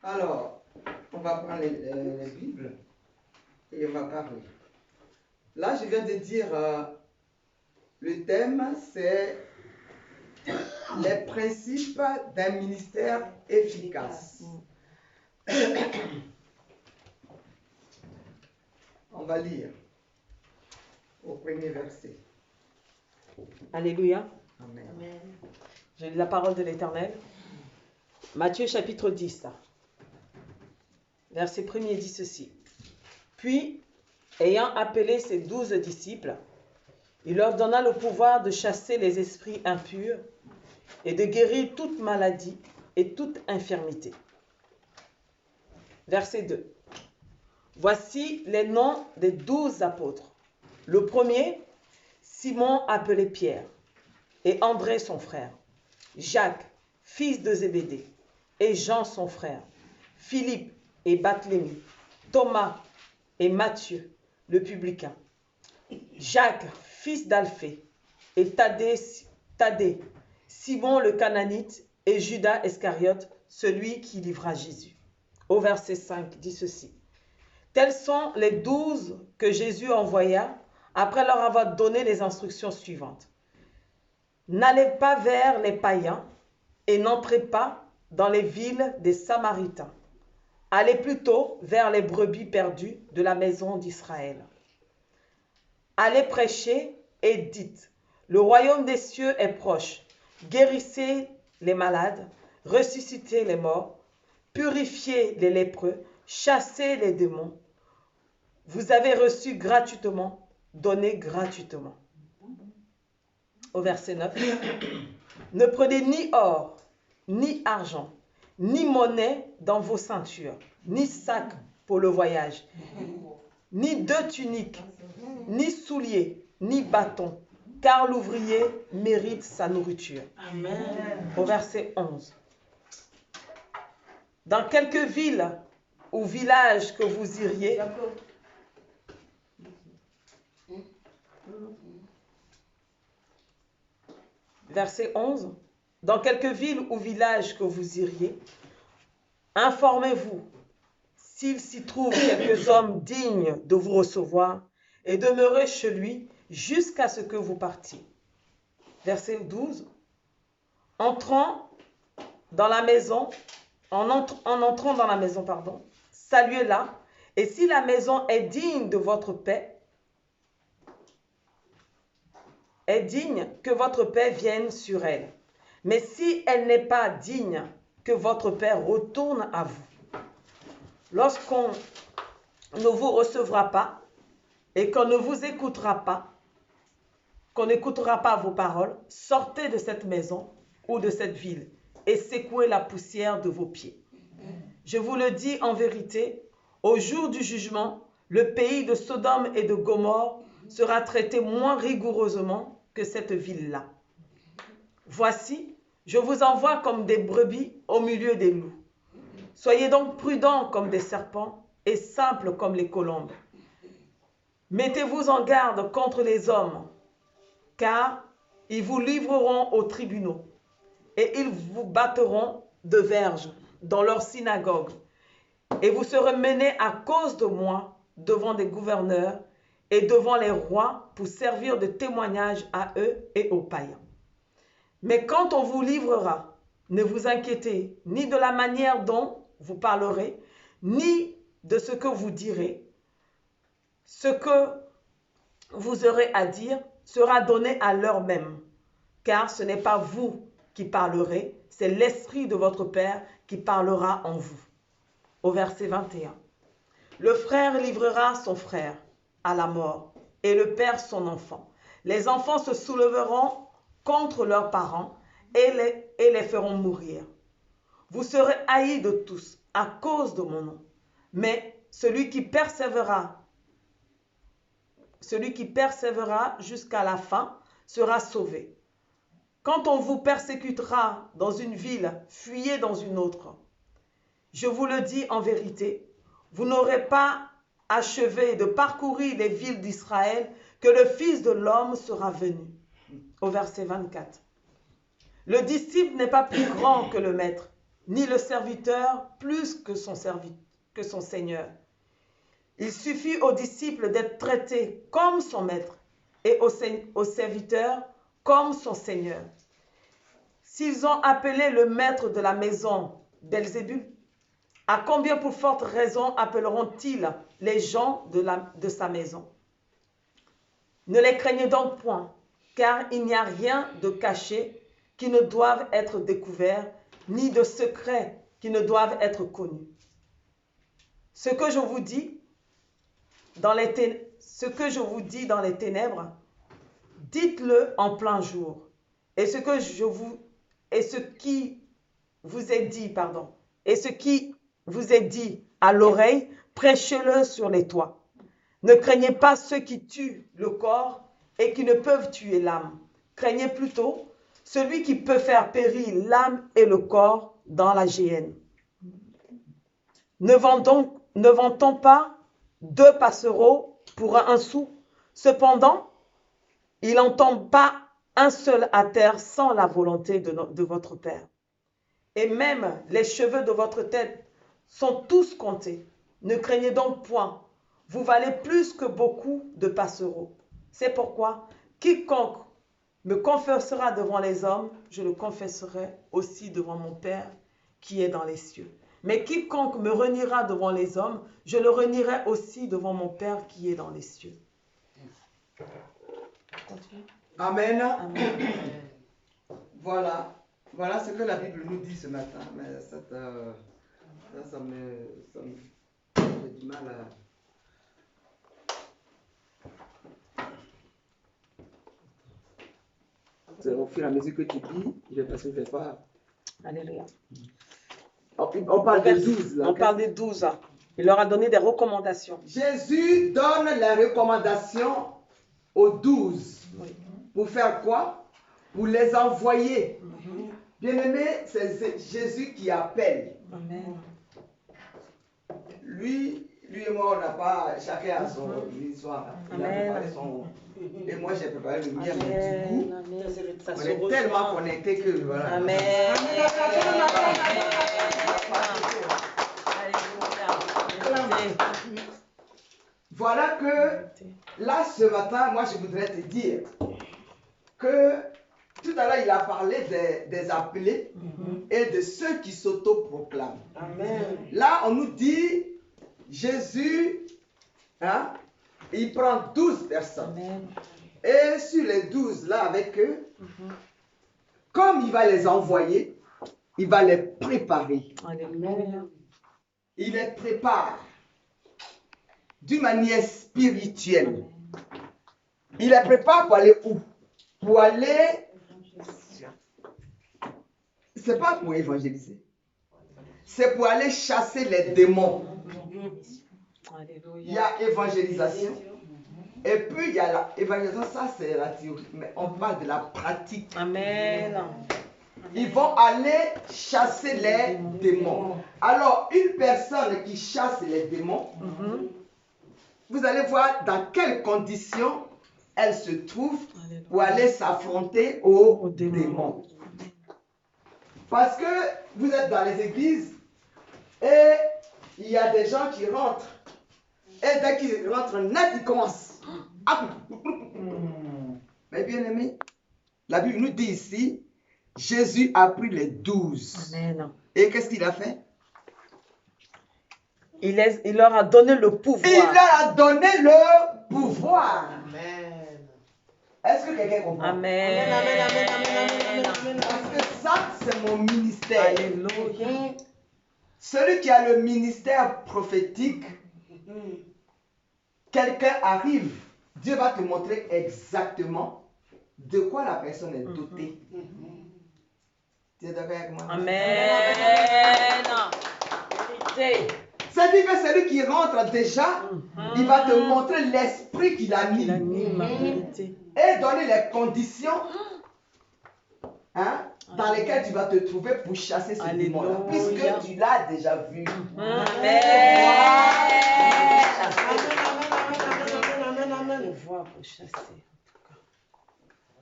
Alors, on va prendre les Bibles et on va parler. Là, je viens de dire, le thème, c'est les principes d'un ministère efficace. On va lire au premier verset. Alléluia. Amen. Amen. Je lis la parole de l'Éternel. Matthieu chapitre 10. Verset 1er dit ceci. Puis, ayant appelé ses 12 disciples, il leur donna le pouvoir de chasser les esprits impurs et de guérir toute maladie et toute infirmité. Verset 2. Voici les noms des 12 apôtres. Le premier, Simon appelé Pierre, et André son frère, Jacques, fils de Zébédée, et Jean son frère, Philippe et Barthélemy, Thomas et Matthieu, le publicain, Jacques, fils d'Alphée, et Thaddée, Simon le Cananite, et Judas Iscariote, celui qui livra Jésus. Au verset 5 dit ceci. Tels sont les 12 que Jésus envoya après leur avoir donné les instructions suivantes. N'allez pas vers les païens et n'entrez pas dans les villes des Samaritains. Allez plutôt vers les brebis perdues de la maison d'Israël. Allez prêcher et dites, le royaume des cieux est proche. Guérissez les malades, ressuscitez les morts, purifiez les lépreux, chassez les démons. Vous avez reçu gratuitement, donnez gratuitement. Au verset 9. Ne prenez ni or, ni argent, ni monnaie dans vos ceintures, ni sac pour le voyage, ni 2 tuniques, ni souliers, ni bâton, car l'ouvrier mérite sa nourriture. Amen. Au verset 11. Dans quelque ville ou village que vous iriez, verset 11, dans quelque ville ou village que vous iriez, informez-vous s'il s'y trouve quelques hommes dignes de vous recevoir et demeurez chez lui jusqu'à ce que vous partiez. Verset 12, entrant dans la maison, en entrant dans la maison, saluez-la, et si la maison est digne de votre paix, est digne que votre paix vienne sur elle. Mais si elle n'est pas digne, que votre paix retourne à vous. Lorsqu'on ne vous recevra pas et qu'on ne vous écoutera pas, qu'on n'écoutera pas vos paroles, sortez de cette maison ou de cette ville et secouez la poussière de vos pieds. Je vous le dis en vérité, au jour du jugement, le pays de Sodome et de Gomorrhe sera traité moins rigoureusement que cette ville-là. Voici, je vous envoie comme des brebis au milieu des loups. Soyez donc prudents comme des serpents et simples comme les colombes. Mettez-vous en garde contre les hommes, car ils vous livreront aux tribunaux et ils vous battront de verges dans leurs synagogues. Et vous serez menés à cause de moi devant des gouverneurs et devant les rois pour servir de témoignage à eux et aux païens. Mais quand on vous livrera, ne vous inquiétez ni de la manière dont vous parlerez, ni de ce que vous direz. Ce que vous aurez à dire sera donné à l'heure même, car ce n'est pas vous qui parlerez, c'est l'Esprit de votre Père qui parlera en vous. Au verset 21. Le frère livrera son frère à la mort et le père son enfant. Les enfants se soulèveront contre leurs parents et les feront mourir. Vous serez haïs de tous à cause de mon nom, mais celui qui persévérera jusqu'à la fin sera sauvé. Quand on vous persécutera dans une ville, fuyez dans une autre. Je vous le dis en vérité, vous n'aurez pas achevé de parcourir les villes d'Israël que le Fils de l'homme sera venu. Au verset 24. Le disciple n'est pas plus grand que le maître, ni le serviteur plus que son Seigneur. Il suffit au disciple d'être traité comme son maître et au serviteur comme son Seigneur. S'ils ont appelé le maître de la maison Belzébul, à combien pour forte raison appelleront-ils les gens de sa maison? Ne les craignez donc point, car il n'y a rien de caché qui ne doive être découvert, ni de secret qui ne doivent être connus. Ce que je vous dis dans les ténèbres, dites-le en plein jour. Et ce qui vous est dit à l'oreille, prêchez-le sur les toits. Ne craignez pas ceux qui tuent le corps et qui ne peuvent tuer l'âme. Craignez plutôt celui qui peut faire périr l'âme et le corps dans la géhenne. Ne vend-on pas 2 passereaux pour un sou? Cependant, il n'en tombe pas un seul à terre sans la volonté de votre Père. Et même les cheveux de votre tête sont tous comptés. Ne craignez donc point, vous valez plus que beaucoup de passereaux. C'est pourquoi quiconque me confessera devant les hommes, je le confesserai aussi devant mon Père qui est dans les cieux. Mais quiconque me reniera devant les hommes, je le renierai aussi devant mon Père qui est dans les cieux. Continue. Amen. Amen. Voilà ce que la Bible nous dit ce matin. Mais ça me j'ai du mal à... Au fur et à mesure que tu dis, je vais passer, je vais pas... Alléluia. On parle des 12. Là. On parle des 12. Il leur a donné des recommandations. Jésus donne les recommandations aux 12. Oui. Pour faire quoi? Pour les envoyer. Bien-aimé, c'est Jésus qui appelle. Amen. Lui et moi, on n'a pas, chacun a son histoire. Il a préparé son... Et moi, j'ai préparé le mien, mais du coup, on est tellement connectés que voilà. Amen. Voilà que là, ce matin, moi, je voudrais te dire que tout à l'heure, il a parlé des appelés et de ceux qui s'autoproclament. Amen. Là, on nous dit, Jésus, il prend 12 personnes. Amen. Et sur les 12, là, avec eux, comme il va les envoyer, il va les préparer. Amen. Il les prépare d'une manière spirituelle. Il les prépare pour aller où? Pour aller... C'est pas pour évangéliser. C'est pour aller chasser les démons. Il y a évangélisation. Et puis il y a l'évangélisation, ça c'est la théorie. Mais on parle de la pratique. Amen. Ils vont aller chasser les démons. Alors, une personne qui chasse les démons, vous allez voir dans quelles conditions elle se trouve pour aller s'affronter aux démons. Parce que vous êtes dans les églises et il y a des gens qui rentrent. Et dès qu'ils rentrent net, ils commencent. Mais bien aimé, la Bible nous dit ici, Jésus a pris les 12. Amen. Et qu'est-ce qu'il a fait? Il leur a donné le pouvoir. Il leur a donné le pouvoir. Amen. Est-ce que quelqu'un comprend? Amen. Parce que ça, c'est mon ministère. Alléluia. Celui qui a le ministère prophétique, quelqu'un arrive, Dieu va te montrer exactement de quoi la personne est dotée. Tu es d'accord avec moi? Amen. C'est-à-dire que celui qui rentre déjà, il va te montrer l'esprit qu'il a mis. Et donner les conditions dans lesquelles tu vas te trouver pour chasser ce démon-là. Puisque tu l'as déjà vu. Amen.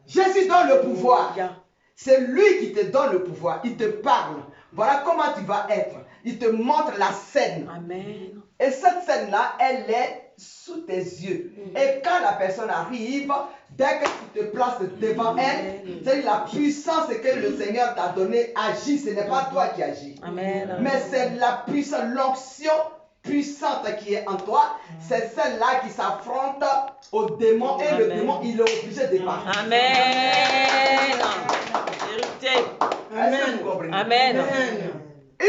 Jésus donne le pouvoir. C'est lui qui te donne le pouvoir. Il te parle Voilà comment tu vas être. Il te montre la scène. Amen. Et cette scène-là, elle est sous tes yeux. Et quand la personne arrive, dès que tu te places devant elle, c'est la puissance que le Seigneur t'a donnée agit. Ce n'est pas toi qui agis. Amen. Mais c'est la puissance, l'onction puissante qui est en toi. C'est celle-là qui s'affronte au démon. Et le démon, il est obligé de partir. Amen. Vérité. Amen. Amen.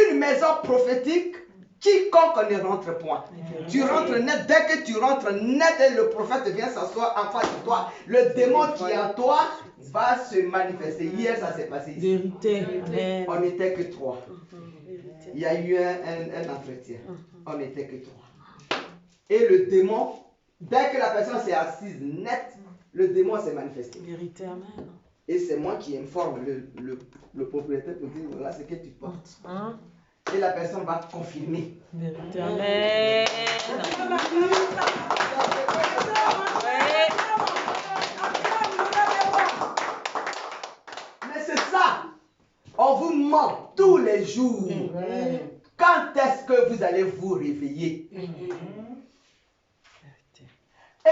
Une maison prophétique, quiconque ne rentre point. Tu rentres net, dès que tu rentres net et le prophète vient s'asseoir en face de toi, le démon qui est en toi va se manifester. Hier, ça s'est passé ici. Vérité. Amen. On n'était que 3. Il y a eu un entretien. On n'était que 3. Et le démon, dès que la personne s'est assise net, le démon s'est manifesté. Vérité. Amen. Et c'est moi qui informe le propriétaire pour dire voilà ce que tu portes. Et la personne va confirmer. Vérité. Amen. Mais c'est ça. On vous ment tous les jours. Quand est-ce que vous allez vous réveiller?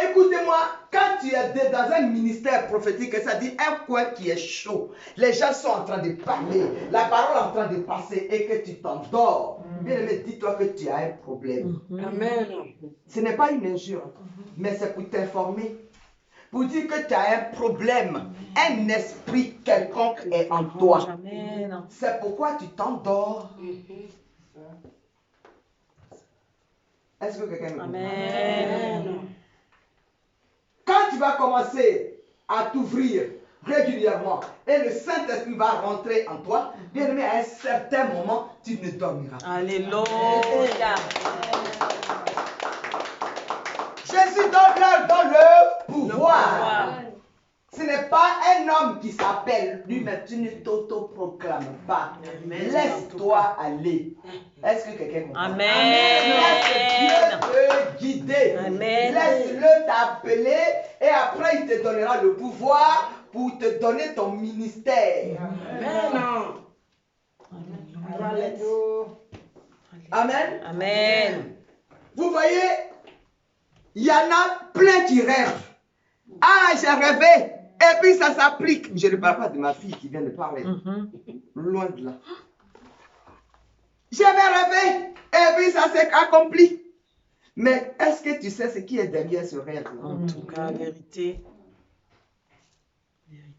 Écoutez-moi, quand tu es dans un ministère prophétique, ça dit un coin qui est chaud, les gens sont en train de parler, la parole est en train de passer et que tu t'endors. Bien aimé, dis-toi que tu as un problème. Amen. Ce n'est pas une injure, mais c'est pour t'informer. Pour dire que tu as un problème, un esprit quelconque est en toi. Amen. C'est pourquoi tu t'endors. Est-ce que quelqu'un me comprend? Amen. Quand tu vas commencer à t'ouvrir régulièrement et le Saint-Esprit va rentrer en toi, bien aimé, à un certain moment, tu ne dormiras pas. Alléluia. Jésus donne le pouvoir. Ce n'est pas un homme qui s'appelle lui-même, tu ne t'auto-proclames pas. Laisse-toi aller. Est-ce que quelqu'un comprend? Amen. Laisse Dieu te guider. Amen. Laisse-le t'appeler et après il te donnera le pouvoir pour te donner ton ministère. Amen. Amen. Vous voyez, il y en a plein qui rêvent. Ah, j'ai rêvé. Et puis ça s'applique. Je ne parle pas de ma fille qui vient de parler. Loin de là. J'avais rêvé. Et puis ça s'est accompli. Mais est-ce que tu sais ce qui est derrière ce rêve? En tout cas, vérité.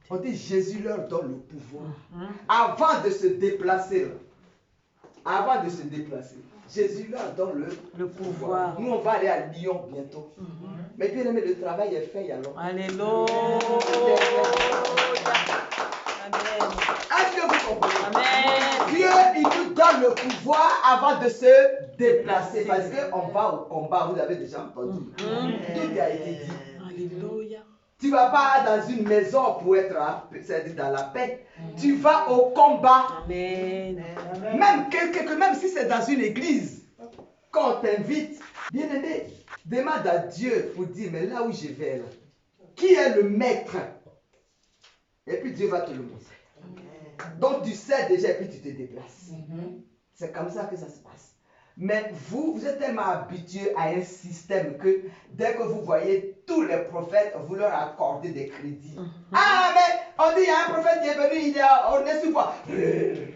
On dit Jésus leur donne le pouvoir. Avant de se déplacer. Avant de se déplacer. Jésus leur donne le pouvoir. Nous, on va aller à Lyon bientôt. Mais bien aimé, le travail est fait alors. Alléluia. Amen. Est-ce que vous comprenez? Amen. Dieu, il nous donne le pouvoir avant de se déplacer. Parce qu'on va au combat, vous avez déjà entendu. Tout a été dit. Alléluia. Tu ne vas pas dans une maison pour être dans la paix. Tu vas au combat. Amen. Même si c'est dans une église, quand on t'invite, bien aimé, demande à Dieu pour dire, mais là où je vais, là, qui est le maître? Et puis Dieu va te le montrer. Donc tu sais déjà et puis tu te déplaces. C'est comme ça que ça se passe. Mais vous êtes tellement habitués à un système que dès que vous voyez tous les prophètes, vous leur accordez des crédits. Ah, mais on dit il y a un prophète qui est venu, on est sur quoi? Et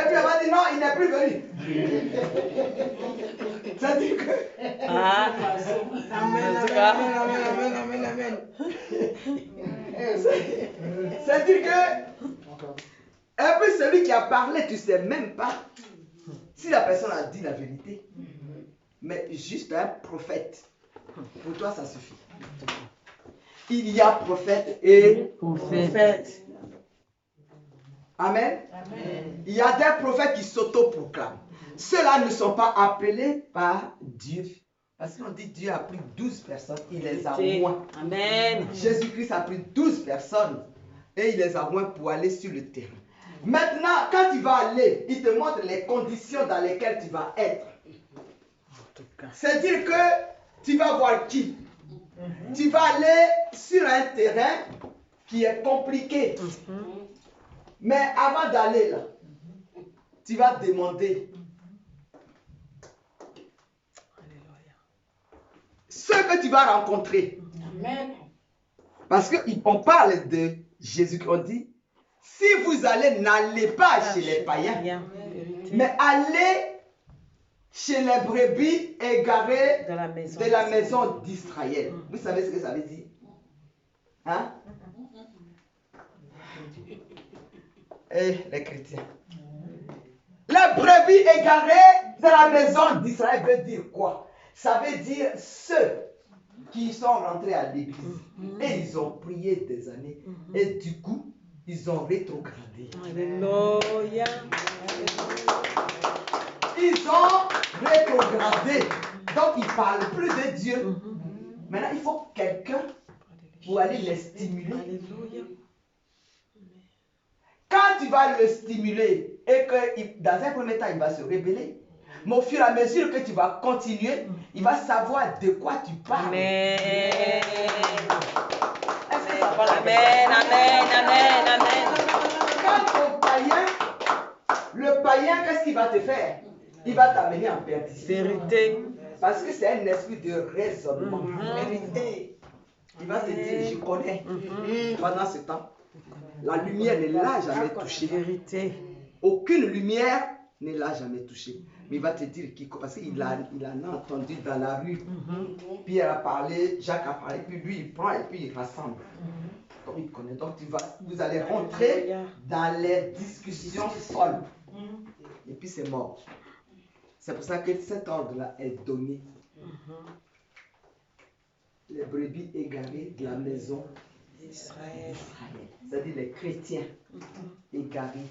puis on va dire non, il n'est plus venu. Ça dit que. Amen. C'est-à-dire que. Et puis celui qui a parlé, tu ne sais même pas si la personne a dit la vérité. Mais juste un prophète. Pour toi, ça suffit. Il y a prophète et prophète. Amen. Il y a des prophètes qui s'auto-proclament. Ceux-là ne sont pas appelés par Dieu. Parce qu'on dit Dieu a pris 12 personnes, il les a moins. Amen. Jésus-Christ a pris 12 personnes et il les a moins pour aller sur le terrain. Maintenant, quand tu vas aller, il te montre les conditions dans lesquelles tu vas être. C'est-à-dire que tu vas voir qui? Tu vas aller sur un terrain qui est compliqué. Mais avant d'aller là, tu vas demander. Ceux que tu vas rencontrer. Amen. Parce qu'on parle de Jésus, on dit, si vous allez, n'allez pas chez les païens, mais allez chez les brebis égarées de la maison d'Israël. Vous savez ce que ça veut dire? Hein? Et les chrétiens. Les brebis égarées de la maison d'Israël veut dire quoi? Ça veut dire ceux qui sont rentrés à l'église et ils ont prié des années et du coup, ils ont rétrogradé. Alléluia. Ils ont rétrogradé. Donc, ils ne parlent plus de Dieu. Maintenant, il faut quelqu'un pour aller les stimuler. Alléluia. Quand tu vas le stimuler et que dans un premier temps, il va se rébeller, mais au fur et à mesure que tu vas continuer, il va savoir de quoi tu parles. Amen. Est-ce que ça va la Amen, amen, amen, amen. Quant au païen, le païen, qu'est-ce qu'il va te faire? Il va t'amener en perdition. Vérité. Parce que c'est un esprit de raisonnement. Vérité. Il va te dire, je connais. Pendant ce temps, la lumière ne l'a jamais touché. Vérité. Aucune lumière ne l'a jamais touché. Mais il va te dire, parce qu'il en a entendu dans la rue. Pierre a parlé, Jacques a parlé, puis lui il prend et puis il rassemble. Donc il connaît. Donc vous allez rentrer dans les discussions folles. Et puis c'est mort. C'est pour ça que cet ordre-là est donné. Les brebis égarées de la maison d'Israël. C'est-à-dire les chrétiens égarés.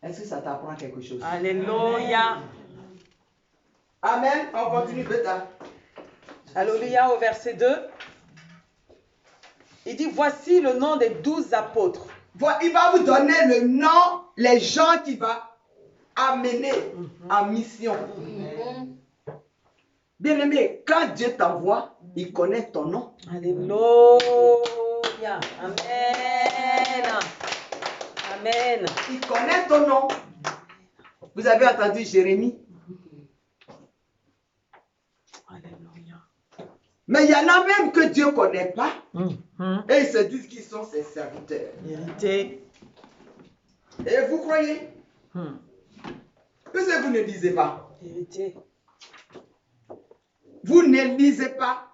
Est-ce que ça t'apprend quelque chose? Alléluia. Amen. On continue peut-être. Alléluia au verset 2. Il dit, voici le nom des 12 apôtres. Il va vous donner le nom, les gens qu'il va amener en mission. Bien-aimé, quand Dieu t'envoie, il connaît ton nom. Alléluia. Amen. Amen. Il connaît ton nom. Vous avez entendu Jérémie? Alléluia. Mais il y en a même que Dieu ne connaît pas. Et ils se disent qu'ils sont ses serviteurs. Vérité. Et vous croyez? Que vous ne lisez pas. Vérité. Vous ne lisez pas.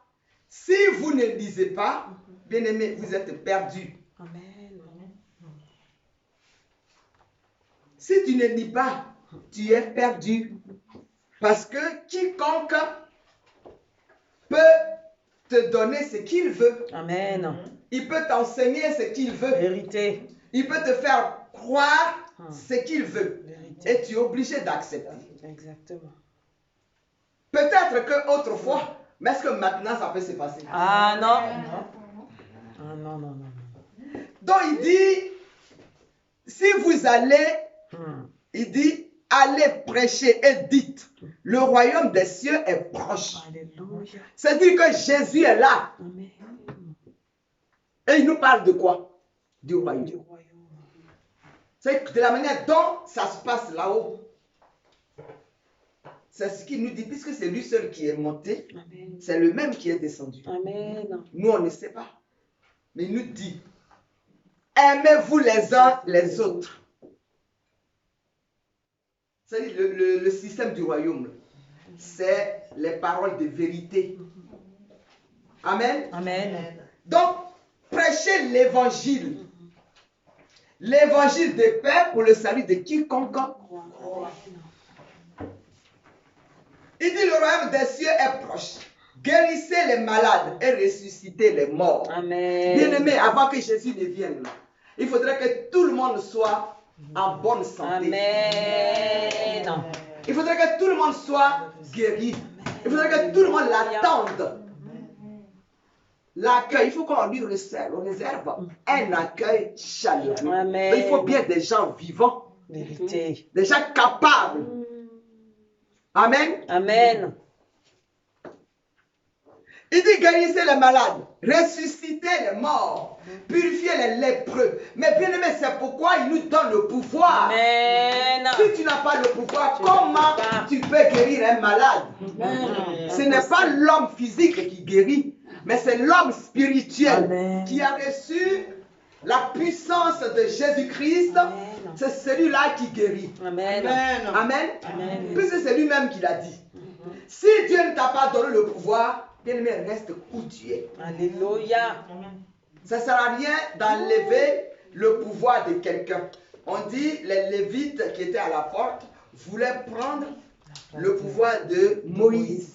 Si vous ne lisez pas, bien-aimé, vous êtes perdu. Amen. Si tu ne lis pas, tu es perdu. Parce que quiconque peut te donner ce qu'il veut. Amen. Il peut t'enseigner ce qu'il veut. Vérité. Il peut te faire croire ce qu'il veut. Vérité. Et tu es obligé d'accepter. Exactement. Peut-être qu'autrefois, mais est-ce que maintenant ça peut se passer? Ah non. Ah non, non, non. Donc il dit, si vous allez, il dit, allez prêcher et dites, le royaume des cieux est proche. Alléluia. C'est-à-dire que Jésus est là. Amen. Et il nous parle de quoi? Du royaume. Du royaume. C'est de la manière dont ça se passe là-haut. C'est ce qu'il nous dit, puisque c'est lui seul qui est monté, c'est le même qui est descendu. Amen. Nous, on ne sait pas. Mais il nous dit, aimez-vous les uns les autres. C'est le système du royaume. C'est les paroles de vérité. Amen. Amen. Donc, prêchez l'évangile. L'évangile de paix pour le salut de quiconque. Il dit, le royaume des cieux est proche. Guérissez les malades et ressuscitez les morts. Amen. Bien-aimé, avant que Jésus ne vienne, il faudrait que tout le monde soit en bonne santé. Amen. Il faudrait que tout le monde soit guéri. Il faudrait que tout le monde l'attende. L'accueil, il faut qu'on lui réserve un accueil chaleureux. Amen. Mais il faut bien des gens vivants, Vérité. des gens capables. Amen. Amen. Il dit guérissez les malades, ressuscitez les morts, purifiez les lépreux. Mais bien aimé, c'est pourquoi il nous donne le pouvoir. Amen. Si tu n'as pas le pouvoir, comment tu peux guérir un malade? Ce n'est pas l'homme physique qui guérit, mais c'est l'homme spirituel Amen. qui a reçu la puissance de Jésus-Christ. C'est celui-là qui guérit. Amen. Amen. Amen. Puisque c'est lui-même qui l'a dit. Si Dieu ne t'a pas donné le pouvoir, bien-aimé, reste où tu es. Alléluia. Ça ne sert à rien d'enlever le pouvoir de quelqu'un. On dit les Lévites qui étaient à la porte voulaient prendre le pouvoir de Moïse.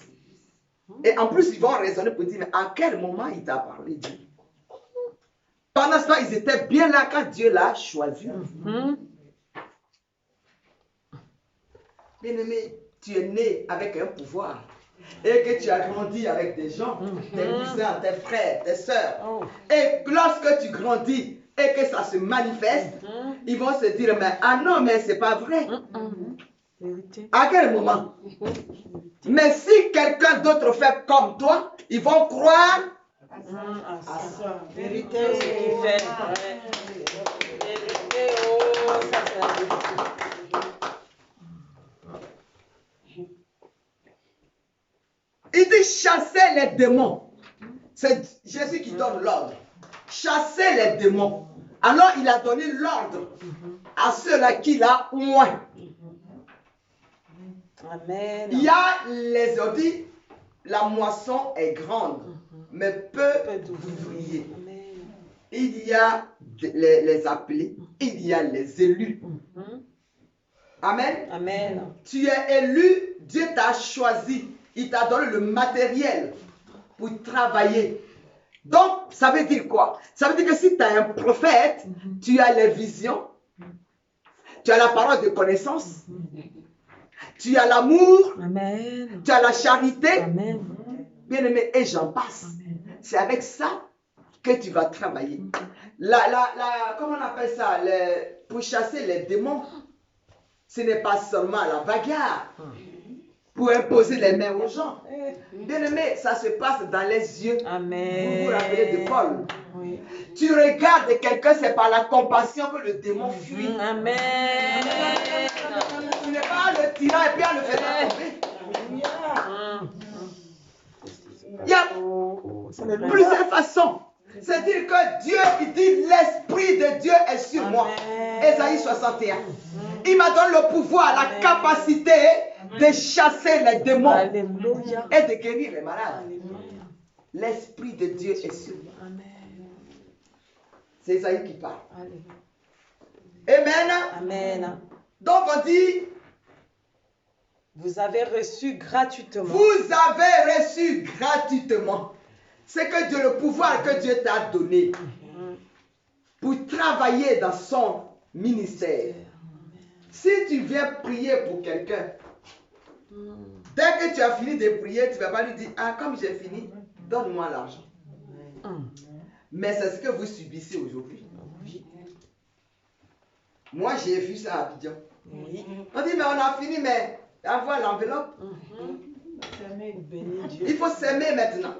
Et en plus, ils vont raisonner pour dire, mais à quel moment il t'a parlé, Dieu? Pendant ce temps, ils étaient bien là quand Dieu l'a choisi. Bien-aimé, tu es né avec un pouvoir. Et que tu as grandi avec des gens, tes cousins, tes frères, tes soeurs. Et lorsque tu grandis et que ça se manifeste, ils vont se dire, mais ah non, mais c'est pas vrai. À quel moment? Mais si quelqu'un d'autre fait comme toi, ils vont croire à ça. Vérité, ce qu'il fait. Vérité, oh, ça c'est la vérité. Il dit chasser les démons. C'est Jésus qui donne l'ordre. Chasser les démons. Alors il a donné l'ordre à ceux-là qu'il a moins. Amen. Il y a les audits, la moisson est grande, mais peu d'ouvriers. Il y a les appelés, il y a les élus. Amen. Amen. Tu es élu, Dieu t'a choisi, il t'a donné le matériel pour travailler. Donc, ça veut dire quoi? Ça veut dire que si tu as un prophète, tu as les visions, tu as la parole de connaissance, tu as l'amour, Amen. tu as la charité, Amen. bien aimé, et j'en passe. C'est avec ça que tu vas travailler. Comment on appelle ça? Pour chasser les démons, ce n'est pas seulement la bagarre. Pour imposer les mains aux gens. Bien aimé, ça se passe dans les yeux. Amen. Vous vous rappelez de Paul. Oui. Tu regardes quelqu'un, c'est par la compassion que le démon fuit. Amen. Tu n'es pas le tirant et puis en le faisant tomber. Il y a plusieurs façons. C'est-à-dire que Dieu, il dit, l'Esprit de Dieu est sur moi. Ésaïe 61. Il m'a donné le pouvoir, la capacité de chasser les démons. Alléluia. Et de guérir les malades. L'Esprit de Dieu est sur moi. Amen. C'est Ésaïe qui parle. Alléluia. Amen. Amen. Donc on dit, vous avez reçu gratuitement. vous avez reçu gratuitement. C'est que Dieu, le pouvoir que Dieu t'a donné pour travailler dans son ministère. Si tu viens prier pour quelqu'un, dès que tu as fini de prier, tu ne vas pas lui dire, ah, comme j'ai fini, donne-moi l'argent. Mais c'est ce que vous subissez aujourd'hui. Moi, j'ai vu ça à Abidjan. On dit, mais on a fini, mais avoir l'enveloppe. Il faut s'aimer maintenant.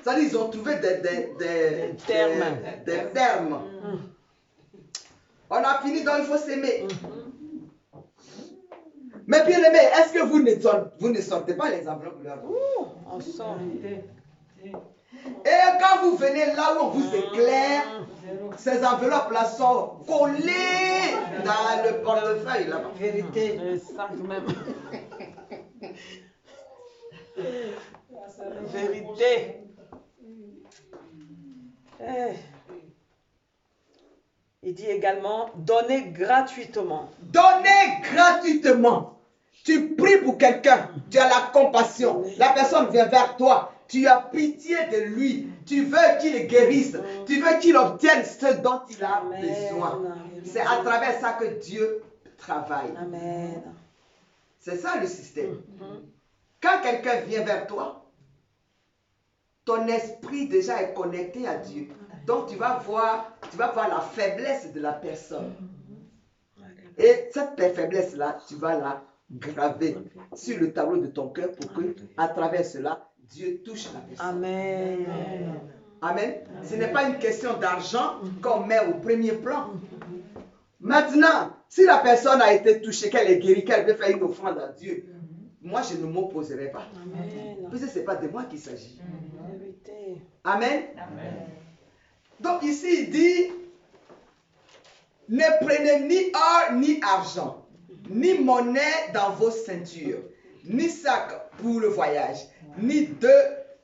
C'est-à-dire, ils ont trouvé des termes. On a fini, donc il faut s'aimer. Mais bien aimé, est-ce que vous ne sortez pas les enveloppes là? On sort. Et quand vous venez là où on vous éclaire, ces enveloppes-là sont collées dans le portefeuille là-bas. Vérité. Le sac même. Vérité. Il dit également, donnez gratuitement. Donnez gratuitement. Tu pries pour quelqu'un, tu as la compassion. La personne vient vers toi, tu as pitié de lui. Tu veux qu'il guérisse, tu veux qu'il obtienne ce dont il a besoin. C'est à travers ça que Dieu travaille. Amen. C'est ça le système. Quand quelqu'un vient vers toi, ton esprit déjà est connecté à Dieu. Donc tu vas voir la faiblesse de la personne. Et cette faiblesse-là, tu vas la graver sur le tableau de ton cœur pour que, à travers cela, Dieu touche la personne. Amen. Amen. Ce n'est pas une question d'argent qu'on met au premier plan. Maintenant, si la personne a été touchée, qu'elle est guérie, qu'elle veut faire une offrande à Dieu, moi je ne m'opposerai pas. Amen. Parce que ce n'est pas de moi qu'il s'agit. Vérité. Amen. Donc ici il dit, ne prenez ni or ni argent, ni monnaie dans vos ceintures, ni sac pour le voyage, ni deux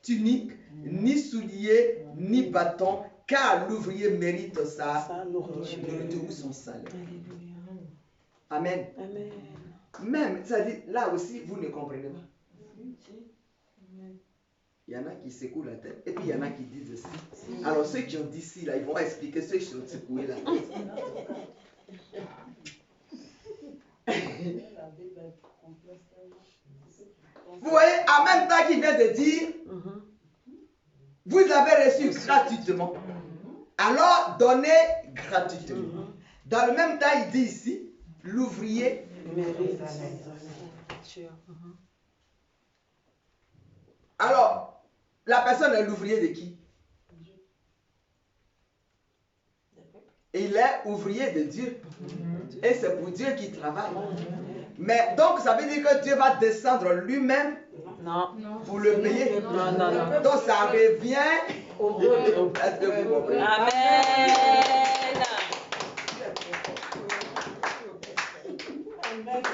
tuniques, ni souliers, ni bâton, car l'ouvrier mérite sa nourriture ou son salaire. Amen. Amen. Même, ça dit, là aussi, vous ne comprenez pas. Il y en a qui secouent la tête, et puis il y en a qui disent ça. Alors ceux qui ont dit ci, là, ils vont expliquer ceux qui ont secoué la tête. Vous voyez, en même temps qu'il vient de dire, vous avez reçu gratuitement. Alors, donnez gratuitement. Dans le même temps, il dit ici, l'ouvrier mérite. Alors, la personne est l'ouvrier de qui? Il est ouvrier de Dieu. Et c'est pour Dieu qu'il travaille. Mais donc, ça veut dire que Dieu va descendre lui-même pour le payer. Non, non, non. Donc, ça revient au Dieu. Est-ce que vous comprenez? Amen.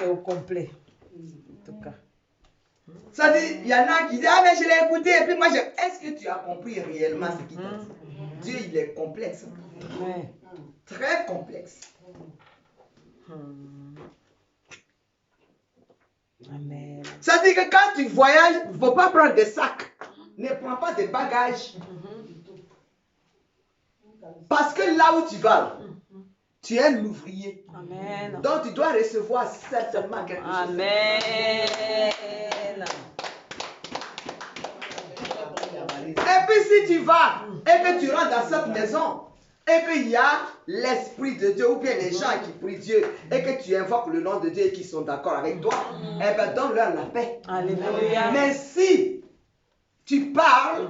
Et au complet. En tout cas. Ça dit, il y en a qui disent, ah mais je l'ai écouté, et puis moi, est-ce que tu as compris réellement ce qu'il t'a dit? Dieu, il est complexe. Ouais. Très complexe. Amen. Ça dit que quand tu voyages, il ne faut pas prendre des sacs. Ne prends pas des bagages. Parce que là où tu vas, tu es l'ouvrier. Amen. Donc tu dois recevoir certainement quelque chose. Amen. Et puis si tu vas et que tu rentres dans cette maison et qu'il y a l'Esprit de Dieu ou bien les gens qui prient Dieu et que tu invoques le nom de Dieu et qui sont d'accord avec toi, eh bien donne-leur la paix. Alléluia. Mais si tu parles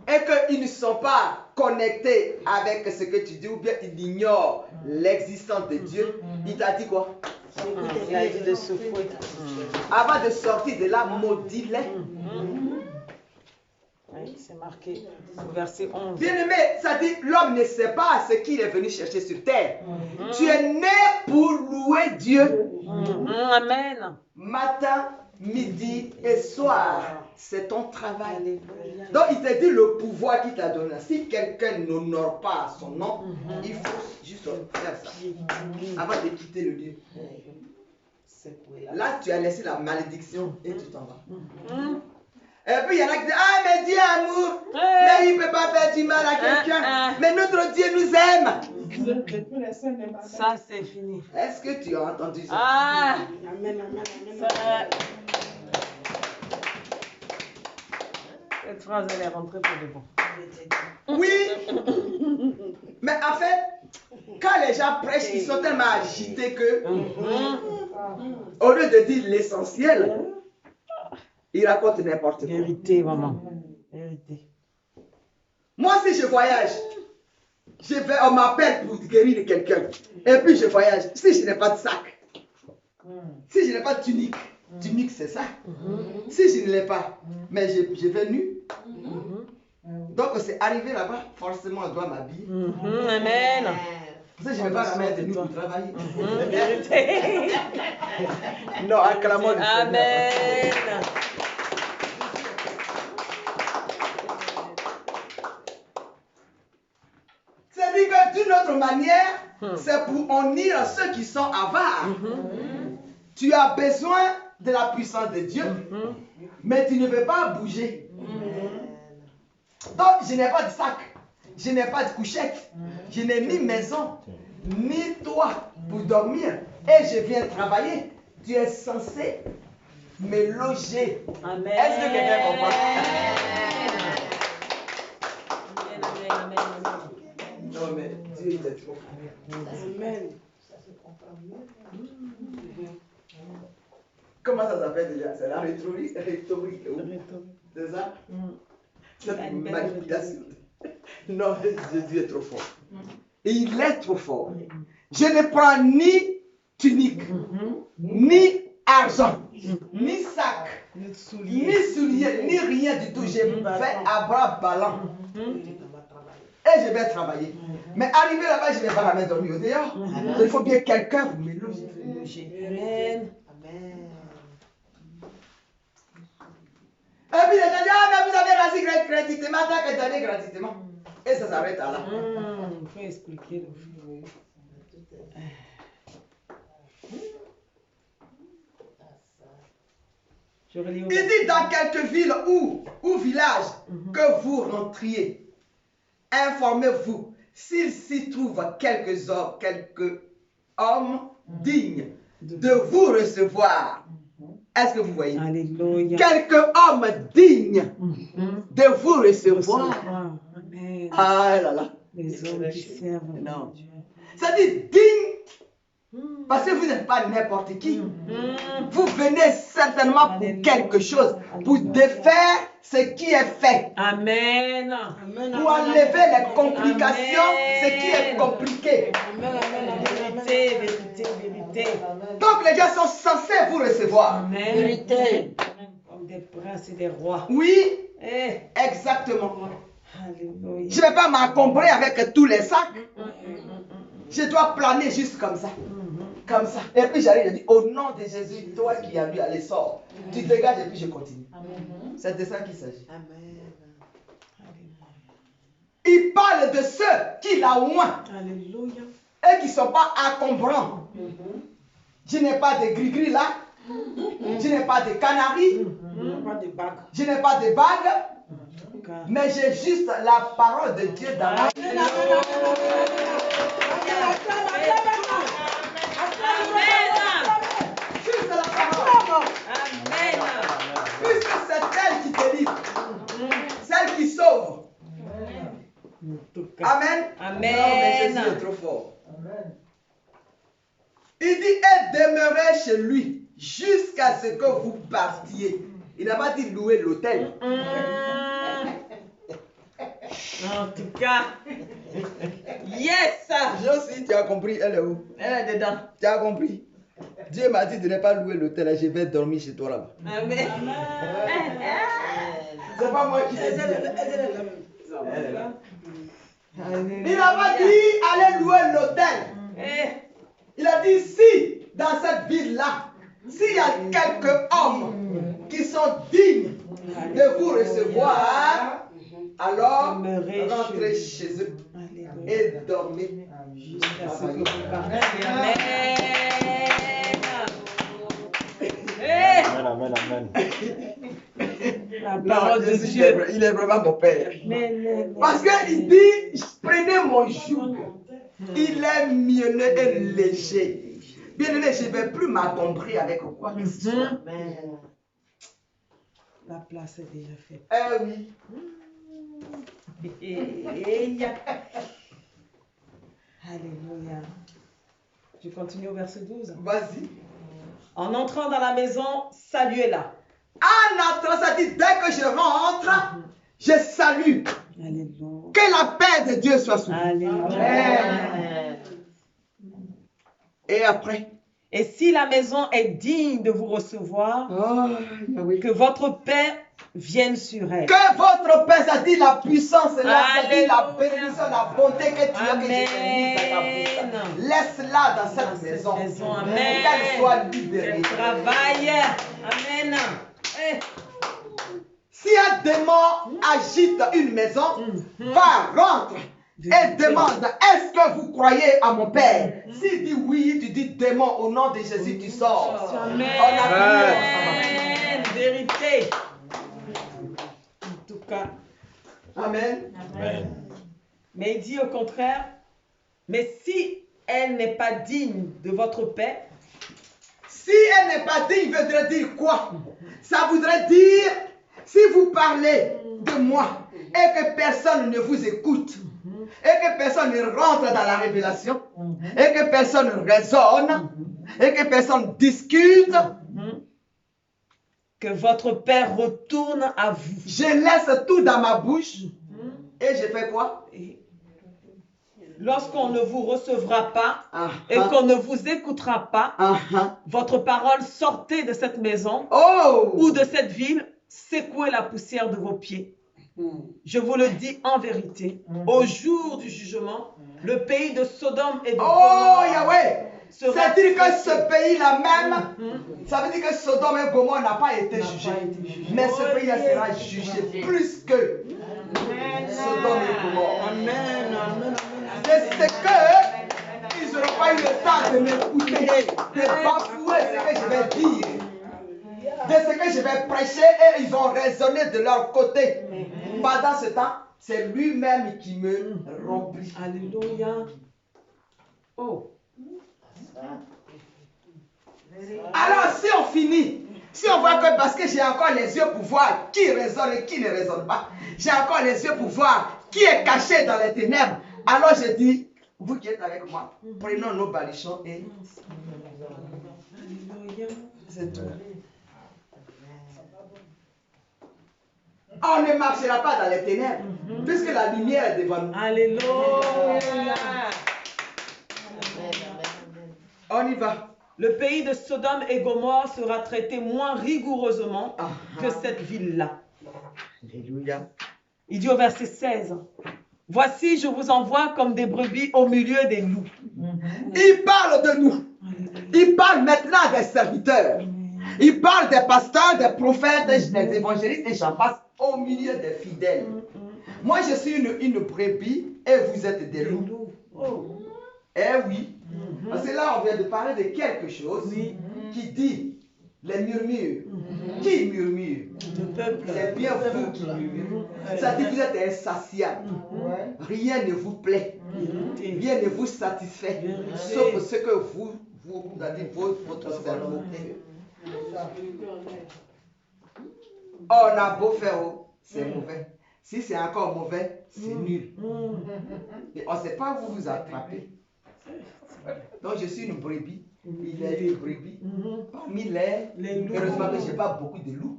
et qu'ils ne sont pas connectés avec ce que tu dis ou bien ils ignorent l'existence de Dieu, il t'a dit quoi? Il a dit de secouer. Avant de sortir de là, maudis-les. Oui, c'est marqué au verset 11. Bien-aimé, ça dit l'homme ne sait pas ce qu'il est venu chercher sur terre. Tu es né pour louer Dieu. Amen. Matin, midi et soir. C'est ton travail. Donc il t'a dit le pouvoir qu'il t'a donné. Si quelqu'un n'honore pas son nom, il faut juste faire ça avant de quitter le lieu. Là, tu as laissé la malédiction et tu t'en vas. Et puis il y en a qui disent, ah mais Dieu est amour, mais il ne peut pas faire du mal à quelqu'un. Mais notre Dieu nous aime. Ça c'est fini. Est-ce que tu as entendu ça? Ah. Amen, amen, amen. Cette phrase elle est rentrée pour de bon. Oui. Mais en fait, quand les gens prêchent, ils sont tellement agités que, au lieu de dire l'essentiel, ils racontent n'importe quoi. Vérité, maman. Vérité. Moi, si je voyage, on m'appelle pour guérir quelqu'un. Et puis je voyage. Si je n'ai pas de sac, si je n'ai pas de tunique, tunique c'est ça. Si je ne l'ai pas, mais je vais nu. Donc c'est arrivé là-bas, forcément on doit m'habiller. Amen. Parce que je ne vais pas la mettre de nous pour travailler. Vérité. Non, acclamons le Seigneur. Amen. C'est-à-dire que d'une autre manière, c'est pour unir ceux qui sont avares. Tu as besoin de la puissance de Dieu, mais tu ne veux pas bouger. Donc, je n'ai pas de sac, je n'ai pas de couchette, je n'ai ni maison, ni toit pour dormir, et je viens travailler. Tu es censé me loger. Amen. Est-ce que quelqu'un comprend? Amen. Non, mais Dieu, il est trop. Amen. Comment ça s'appelle déjà? C'est la rhétorique. C'est ça? Cette Elle est belle manipulation. Non, Jésus est trop fort. Il est trop fort. Je ne prends ni tunique, ni argent, ni sac, Le ni soulier. souliers, ni rien du tout. J'ai fait à bras ballants. Et je vais travailler. Mais arrivé là-bas, je ne vais pas la mettre dormir au dehors. Il faut bien quelqu'un vous mélange. Amen. Et puis les gens disent, ah mais vous avez rasé gratuitement, tant que donné gratuitement. Et ça s'arrête là. Il faut expliquer le film. Je relis au Il dit dans quelques villes ou villages que vous rentriez, informez-vous s'il s'y trouve quelques hommes dignes de vous recevoir. Est-ce que vous voyez? Alléluia. Quelques hommes dignes de vous recevoir. Amen. Ah là là. Les hommes qui servent. Non. Ça dit digne parce que vous n'êtes pas n'importe qui. Vous venez certainement pour quelque chose, pour défaire ce qui est fait, Amen. pour enlever les complications, ce qui est compliqué. Vérité, vérité, vérité. Donc les gens sont censés vous recevoir. Amen. Vérité. Comme des princes et des rois. Oui, Eh, exactement. alléluia. Je ne vais pas m'encombrer avec tous les sacs. Je dois planer juste comme ça. Comme ça. Et puis j'arrive, je dis, au nom de Jésus, toi qui as lu, allez, sors. Tu dégages et puis je continue. C'est de ça qu'il s'agit. Il parle de ceux qui la ouin Alléluia. et qui ne sont pas encombrants. Je n'ai pas de gris-gris là. Je n'ai pas de canaries. Pas de bague. Je n'ai pas de bague. Mais j'ai juste la parole de Dieu dans ma vie. Juste la parole. Amen. Puisque c'est elle qui délivre. Celle qui sauve. En tout cas. Amen. Amen. Non, mais Jésus est trop fort. Il dit, et demeurez chez lui jusqu'à ce que vous partiez. Il n'a pas dit louer l'hôtel. En tout cas. Yes. Josie, tu as compris, elle est où? Elle est dedans. Tu as compris? Dieu m'a dit de ne pas louer l'hôtel et je vais dormir chez toi là-bas. Amen. C'est pas moi qui l'ai dit. Alléluia. Il n'a pas dit allez louer l'hôtel. Eh, Il a dit si dans cette ville-là, s'il y a quelques hommes qui sont dignes de vous recevoir, alors Demeurez rentrez chez chez eux Alléluia. et dormez. Jusqu'à ce que vous partiez. Amen. Eh, Amen, amen, amen. la Non, parole de Jésus, Dieu. il est vraiment mon père. Amen. Parce qu'il dit, prenez mon joug. Il est mielleux et léger. Bien aimé, je ne vais plus m'encombrer avec quoi que ce soit. La place est déjà faite. Eh oui. Alléluia. Je continue au verset 12. Vas-y. En entrant dans la maison, saluez-la. En entrant, ça dit, dès que je rentre, je salue. Alléluia. Que la paix de Dieu soit sur vous. Alléluia. Et après. Et si la maison est digne de vous recevoir, que votre paix vienne sur elle. Que votre paix, ça dit la puissance, là, ça dit la Alléluia. bénédiction, la bonté que tu as, que je t'ai mise dans ta Amen. bouche. Laisse-la dans cette maison. Amen. Qu'elle soit libérée. Elle travaille. Amen. Eh. Si un démon agite une maison, va, rentre et demande, est-ce que vous croyez à mon Père? S'il dit oui, tu dis démon, au nom de Jésus, tu sors. Amen. On a fini. Amen. Vérité. En tout cas. Amen. Amen. Mais il dit au contraire, mais si elle n'est pas digne de votre paix, Si elle n'est pas digne, voudrait dire quoi? Ça voudrait dire, si vous parlez de moi et que personne ne vous écoute, et que personne ne rentre dans la révélation, et que personne raisonne, et que personne discute, que votre Père retourne à vous. Je laisse tout dans ma bouche et je fais quoi? Lorsqu'on ne vous recevra pas et Ah, qu'on ne vous écoutera pas, ah. votre parole, sortez de cette maison Oh! ou de cette ville, secouez la poussière de vos pieds. Je vous le dis en vérité, au jour du jugement, le pays de Sodome et de Oh, Gomorrhe Yahweh! sera C'est-à-dire que traité. ce pays-là même, ça veut dire que Sodome et Gomorrhe n'a pas été jugé. Mais ce pays-là sera jugé plus que Sodome et Gomorrhe. Amen. Amen. C'est ce que ils n'auront pas eu le temps de m'écouter, de bafouer ce que je vais dire, de ce que je vais prêcher, et ils ont raisonné de leur côté. Pendant ce temps, c'est lui-même qui me remplit. Alléluia. Oh. Alors, si on finit, si on voit que parce que j'ai encore les yeux pour voir qui raisonne et qui ne raisonne pas, j'ai encore les yeux pour voir qui est caché dans les ténèbres, alors je dis, vous qui êtes avec moi, prenons nos balichons et Alléluia. c'est tout. On ne marchera pas dans les ténèbres, puisque la lumière est devant nous. Alléluia. On y va. Le pays de Sodome et Gomorre sera traité moins rigoureusement que cette ville-là. Alléluia. Il dit au verset 16, « Voici, je vous envoie comme des brebis au milieu des loups. » Il parle de nous. Il parle maintenant des serviteurs. Il parle des pasteurs, des prophètes, des évangélistes et j'en passe au milieu des fidèles. Moi, je suis une brebis et vous êtes des loups. Eh oui. Parce que là, on vient de parler de quelque chose qui dit les murmures. Qui murmure? Le peuple. C'est bien vous qui murmurez. Ça dit que vous êtes insatiable. Rien ne vous plaît. Rien ne vous satisfait. Sauf ce que vous avez dit, votre cerveau. On a beau faire, c'est mauvais. Si c'est encore mauvais, c'est nul. Et on ne sait pas vous attraper. Donc je suis une brebis. Il est une brebis. Parmi les loups. Heureusement que je n'ai pas beaucoup de loups.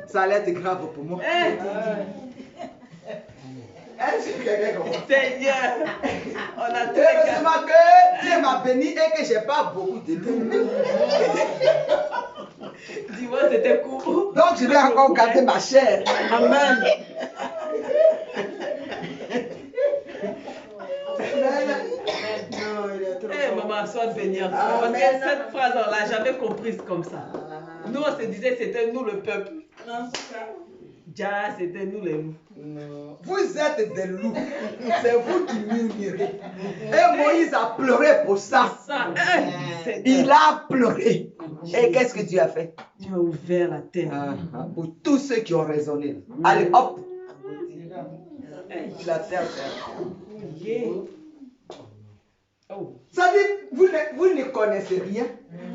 Ça allait être grave pour moi. Seigneur, on a tous les Heureusement que Dieu m'a béni et que je n'ai pas beaucoup de loups. Dis-moi, c'était court. Donc je vais encore garder ma chair. Amen. Eh, maman, sois bénie. Parce que cette phrase, on ne l'a jamais comprise comme ça. Nous, on se disait c'était nous le peuple. Ja, c'était nous les loups. Vous êtes des loups. C'est vous qui murmurez. Et Moïse a pleuré pour ça. Il a pleuré. Et qu'est-ce que Dieu a fait? Tu as ouvert la terre. Pour tous ceux qui ont raisonné. Allez, hop. La terre. Ça dit, vous ne connaissez rien,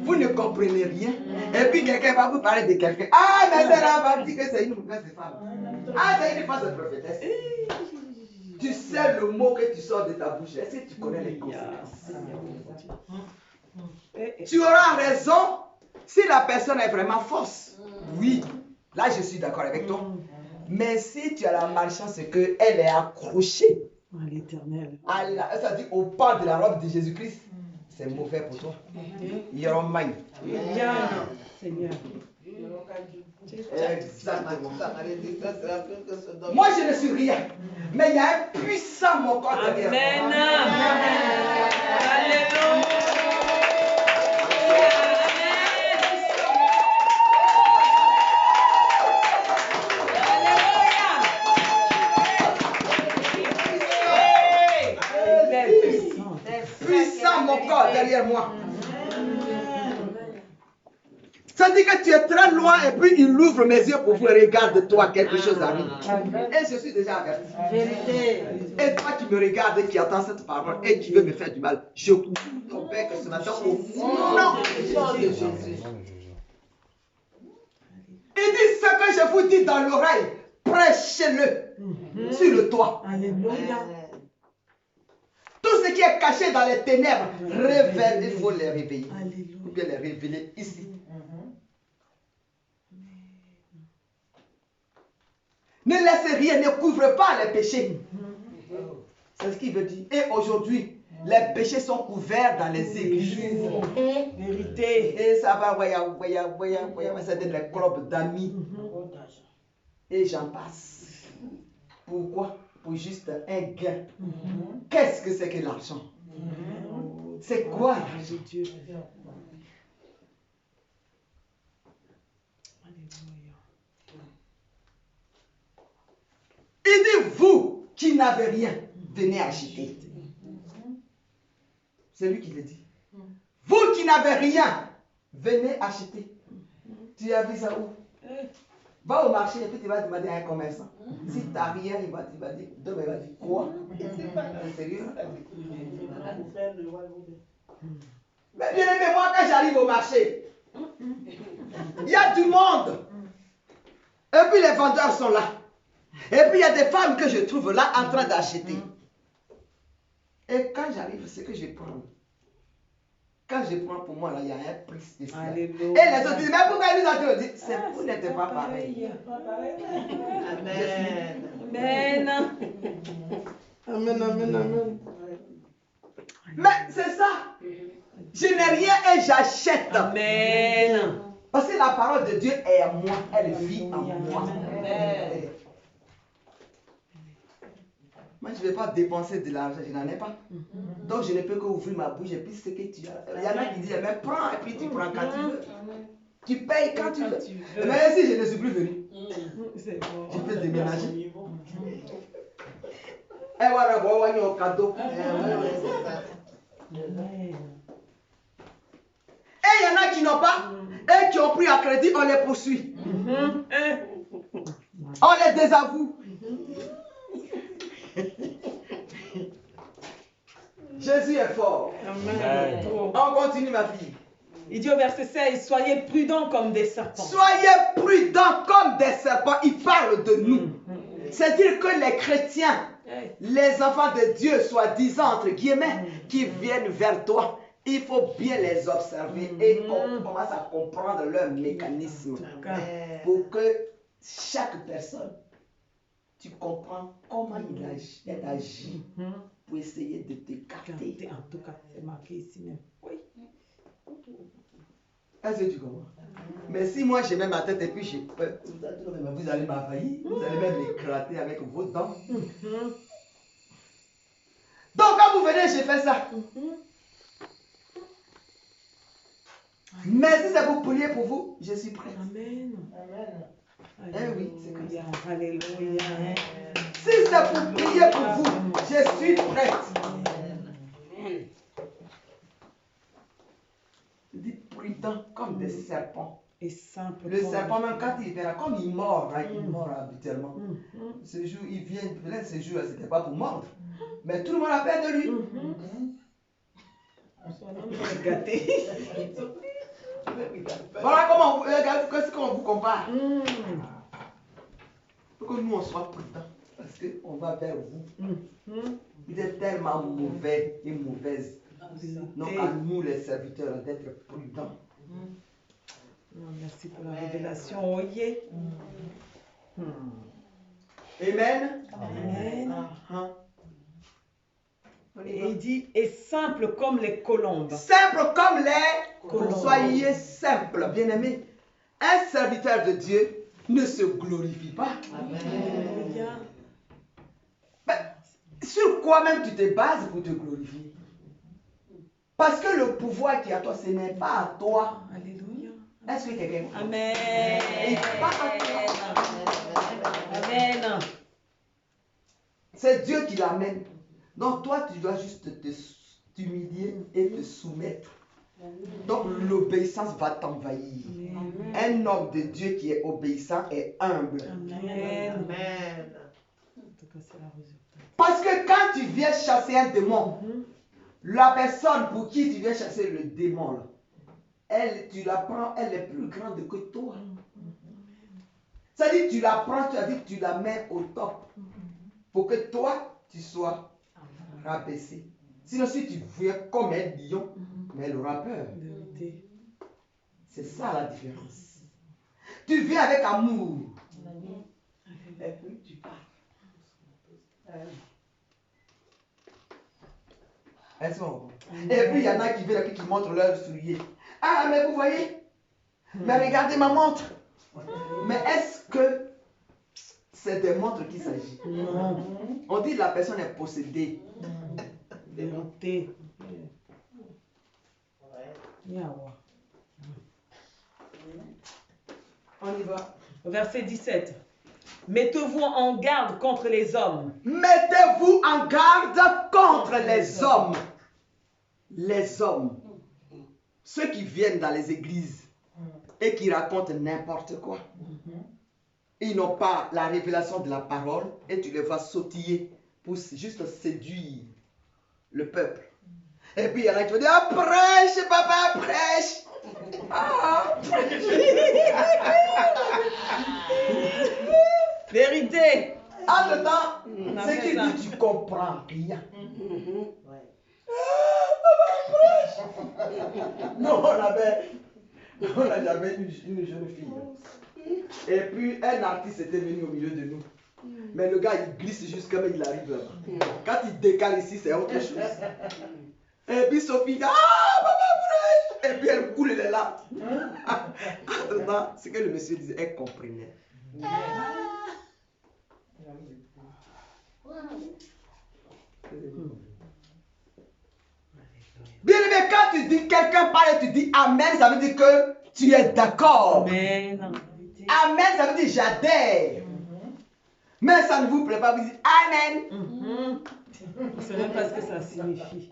vous ne comprenez rien, et puis quelqu'un va vous parler de quelqu'un. Ah, mais ça va dire que c'est une mauvaise femme. Ah, c'est une fausse prophétesse. Tu sais le mot que tu sors de ta bouche. Est-ce que tu connais les conséquences? Tu auras raison si la personne est vraiment fausse. Oui, là je suis d'accord avec toi. Mais si tu as la malchance qu'elle est accrochée À l'éternel. ça dit au pas de la robe de Jésus-Christ, c'est mauvais pour toi. Il y aura main. Seigneur. Exactement. Moi je ne suis rien, mais il y a un puissant mon corps derrière Amen. moi. Alléluia. Puissant mon corps derrière moi. Ça dit que tu es très loin et puis il ouvre mes yeux pour vous et regarde toi, quelque chose arrive. Et je suis déjà averti. Et toi qui me regardes et qui entends cette parole et qui veut me faire du mal, je coupe ton bec ce matin au nom de Jésus. Il dit ce que je vous dis dans l'oreille, prêchez-le sur le toit. Alléluia. Tout ce qui est caché dans les ténèbres, il faut les réveiller. Alléluia. bien les révéler ici. Ne laissez rien, ne couvre pas les péchés. C'est ce qu'il veut dire. Et aujourd'hui, les péchés sont couverts dans les églises. Vérité. Et ça va, ça donne les clubs d'amis. Et j'en passe. Pourquoi? Pour juste un gain. Qu'est-ce que c'est que l'argent? C'est quoi l'argent? Dieu. Il dit, vous qui n'avez rien, venez acheter. C'est lui qui le dit. Vous qui n'avez rien, venez acheter. Tu as vu ça où? Va au marché et puis tu vas demander à un commerçant. Si tu n'as rien, il va dire, demain il va dire quoi? C'est sérieux? Mais bien aimé, moi quand j'arrive au marché, il y a du monde. Et puis les vendeurs sont là. Et puis il y a des femmes que je trouve là en train d'acheter. Et quand j'arrive, c'est que je prends. Quand je prends pour moi, là, il y a un prix spécial. Alléluia. Et les autres disent, mais pourquoi ils nous ont dit, c'est vous n'êtes pas pareil. Amen. Amen. Amen, amen, amen. Mais c'est ça. Je n'ai rien et j'achète. Amen. Parce que la parole de Dieu est en moi. Elle vit en moi. Amen. Moi, je ne vais pas dépenser de l'argent, je n'en ai pas. Donc, je ne peux qu'ouvrir ma bouche et puis ce que tu as. Il y en a qui disent, mais prends et puis tu prends quand tu veux. Tu payes quand tu veux. Mais si je ne suis plus venu, C'est bon. tu peux déménager. Et voilà, bon, on est au cadeau. Amen. Et il y en a qui n'ont pas, et qui ont pris à crédit, on les poursuit. On les désavoue. Jésus est fort. Amen. On continue, ma fille. Il dit au verset 16, soyez prudents comme des serpents. Soyez prudents comme des serpents. Il parle de nous. C'est-à-dire que les chrétiens, les enfants de Dieu, soi-disant, entre guillemets, qui viennent vers toi, il faut bien les observer et qu'on commence à comprendre leur mécanisme. Pour que chaque personne, tu comprends comment elle agit pour essayer de te capter. En tout cas, c'est marqué ici même. Oui. Est-ce que tu comprends? Mais si moi je mets ma tête et puis je peux, vous allez m'envahir, vous allez même m'éclater avec vos dents. Donc quand vous venez, je fais ça. Mais si c'est pour prier pour vous, je suis prête. Amen. Eh oui, c'est comme ça. Alléluia. Si c'est pour prier pour vous, je suis prête. Je dis prudent comme des serpents. Et simple. Le serpent, même quand il verra, comme il mord, hein, il mord habituellement. Ce jour, il vient, peut-être ce jour, c'était pas pour mordre. Mais tout le monde a peur de lui. Gâté. Voilà comment qu'est-ce qu'on vous compare. Pour que nous, on soit prudents. Parce qu'on va vers vous. Vous êtes tellement mauvais et mauvaises. Donc à nous, les serviteurs, d'être prudents. Merci pour la révélation. Oyez. Amen. Amen. Et il dit, et simple comme les colombes. Simple comme les Colombes. Soyez simple, bien-aimés. Un serviteur de Dieu ne se glorifie pas. Alléluia. Mais sur quoi même tu te bases pour te glorifier? Parce que le pouvoir qui est à toi, ce n'est pas à toi. Alléluia. Est-ce que quelqu'un... Amen. Il n'est pas à toi. Amen. C'est Dieu qui l'amène. Donc toi, tu dois juste t'humilier et te soumettre. Donc l'obéissance va t'envahir. Un homme de Dieu qui est obéissant est humble. Amen. En tout cas, c'est la résultat. Parce que quand tu viens chasser un démon, la personne pour qui tu viens chasser le démon, là, elle, tu la prends, elle est plus grande que toi. C'est-à-dire tu la prends, tu as dit que tu la mets au top. Pour que toi, tu sois rabaissé. Sinon, si tu viens comme un lion, mais elle aura peur. Vérité. C'est ça la différence. Tu viens avec amour. Et puis tu pars. Elles sont bon. Et puis il y en a qui viennent et qui montrent leur soulier. Ah, mais vous voyez? Mais regardez ma montre. Mais est-ce que c'est des montres qu'il s'agit? On dit que la personne est possédée. Démonté. On y va. Verset 17. Mettez-vous en garde contre les hommes. Mettez-vous en garde contre les hommes. Les hommes. Ceux qui viennent dans les églises et qui racontent n'importe quoi. Ils n'ont pas la révélation de la parole et tu les vois sautiller pour juste séduire le peuple. Et puis il y en a qui vont dire, ah, prêche, papa, prêche. Ah, prêche. Vérité. Entre-temps, On a ce fait qu'il ça. dit, tu comprends rien. Non, on avait une jeune fille. Et puis un artiste était venu au milieu de nous. Mais le gars, il glisse jusqu'à il arrive là-bas. Quand il décale ici, c'est autre chose. Et puis Sophie, ah, papa, prêche. Et puis elle coule les larmes. Entre-temps, ce que le monsieur disait, elle comprenait. Bien aimé, quand tu dis quelqu'un parle et tu dis Amen, ça veut dire que tu es d'accord. Amen. Amen, ça veut dire j'adhère. Mais ça ne vous plaît pas, vous dites Amen. On ne sait même pas ce que ça signifie.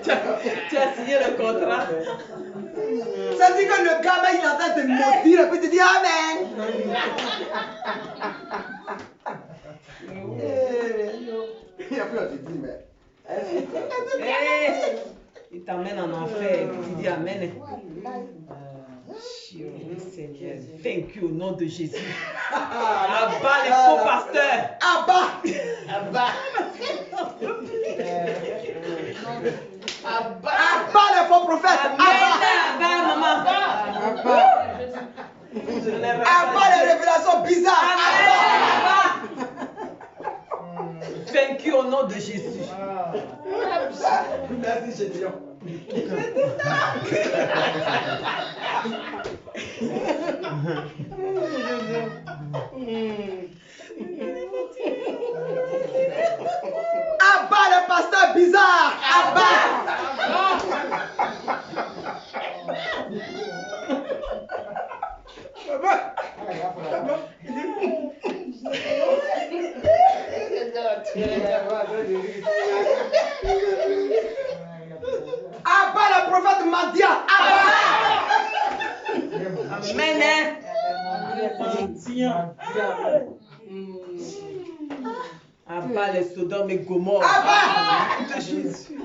tu as signé le contrat. Ça dit que le gamin il est en train de maudire et puis tu dis Amen. Et après on te dit mais. Il t'amène en enfer et puis tu dis Amen. Seigneur, thank you au nom de Jésus. Abat les faux pasteurs. Abat. Abat les faux prophètes. Abat, maman. Abat les révélations bizarres. Abat. Thank you au nom de Jésus. Merci Gédéon. Abat le pasteur bizarre. Abat le prophète Madia. Amen. Abat les Sodome et Gomorrhe. Abat. De Jésus.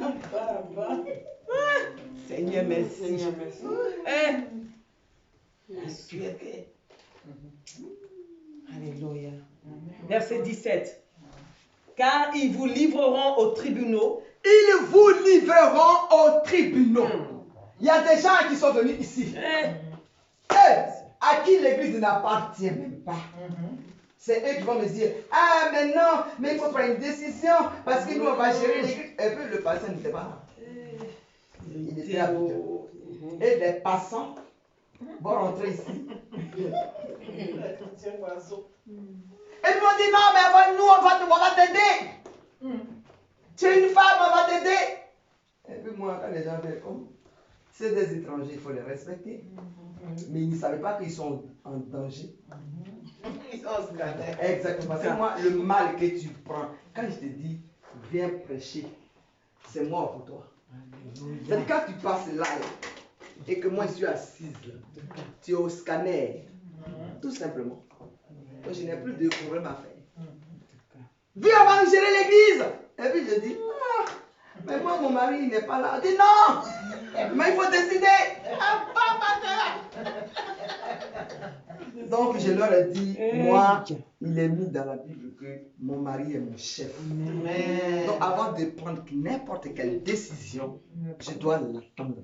Seigneur, merci. Alléluia. Verset 17. Car ils vous livreront aux tribunaux. Ils vous livreront aux tribunaux. Il y a des gens qui sont venus ici. À qui l'église n'appartient même pas. C'est eux qui vont me dire, ah mais non, mais il faut prendre une décision parce que nous on va gérer l'église. Et puis le pasteur n'était pas là. Il était à Abidjan. Et les passants vont rentrer ici. Et ils vont dire, non mais nous on va t'aider. Tu es une femme, on va t'aider. Et puis moi, quand les gens viennent comme, c'est des étrangers, il faut les respecter. Mais ils ne savaient pas qu'ils sont en danger. Ils sont scandaleux. Exactement. C'est moi, le mal que tu prends. Quand je te dis, viens prêcher, c'est moi pour toi. C'est-à-dire quand tu passes là, et que moi je suis assise là, tu es au scanner. Tout simplement. Moi, je n'ai plus de problème à faire. Viens, on va gérer l'église. Et puis je dis, ah, mais moi mon mari il n'est pas là. Je dis non, mais il faut décider. Donc je leur ai dit, moi, il est mis dans la Bible que mon mari est mon chef. Donc avant de prendre n'importe quelle décision, je dois l'attendre.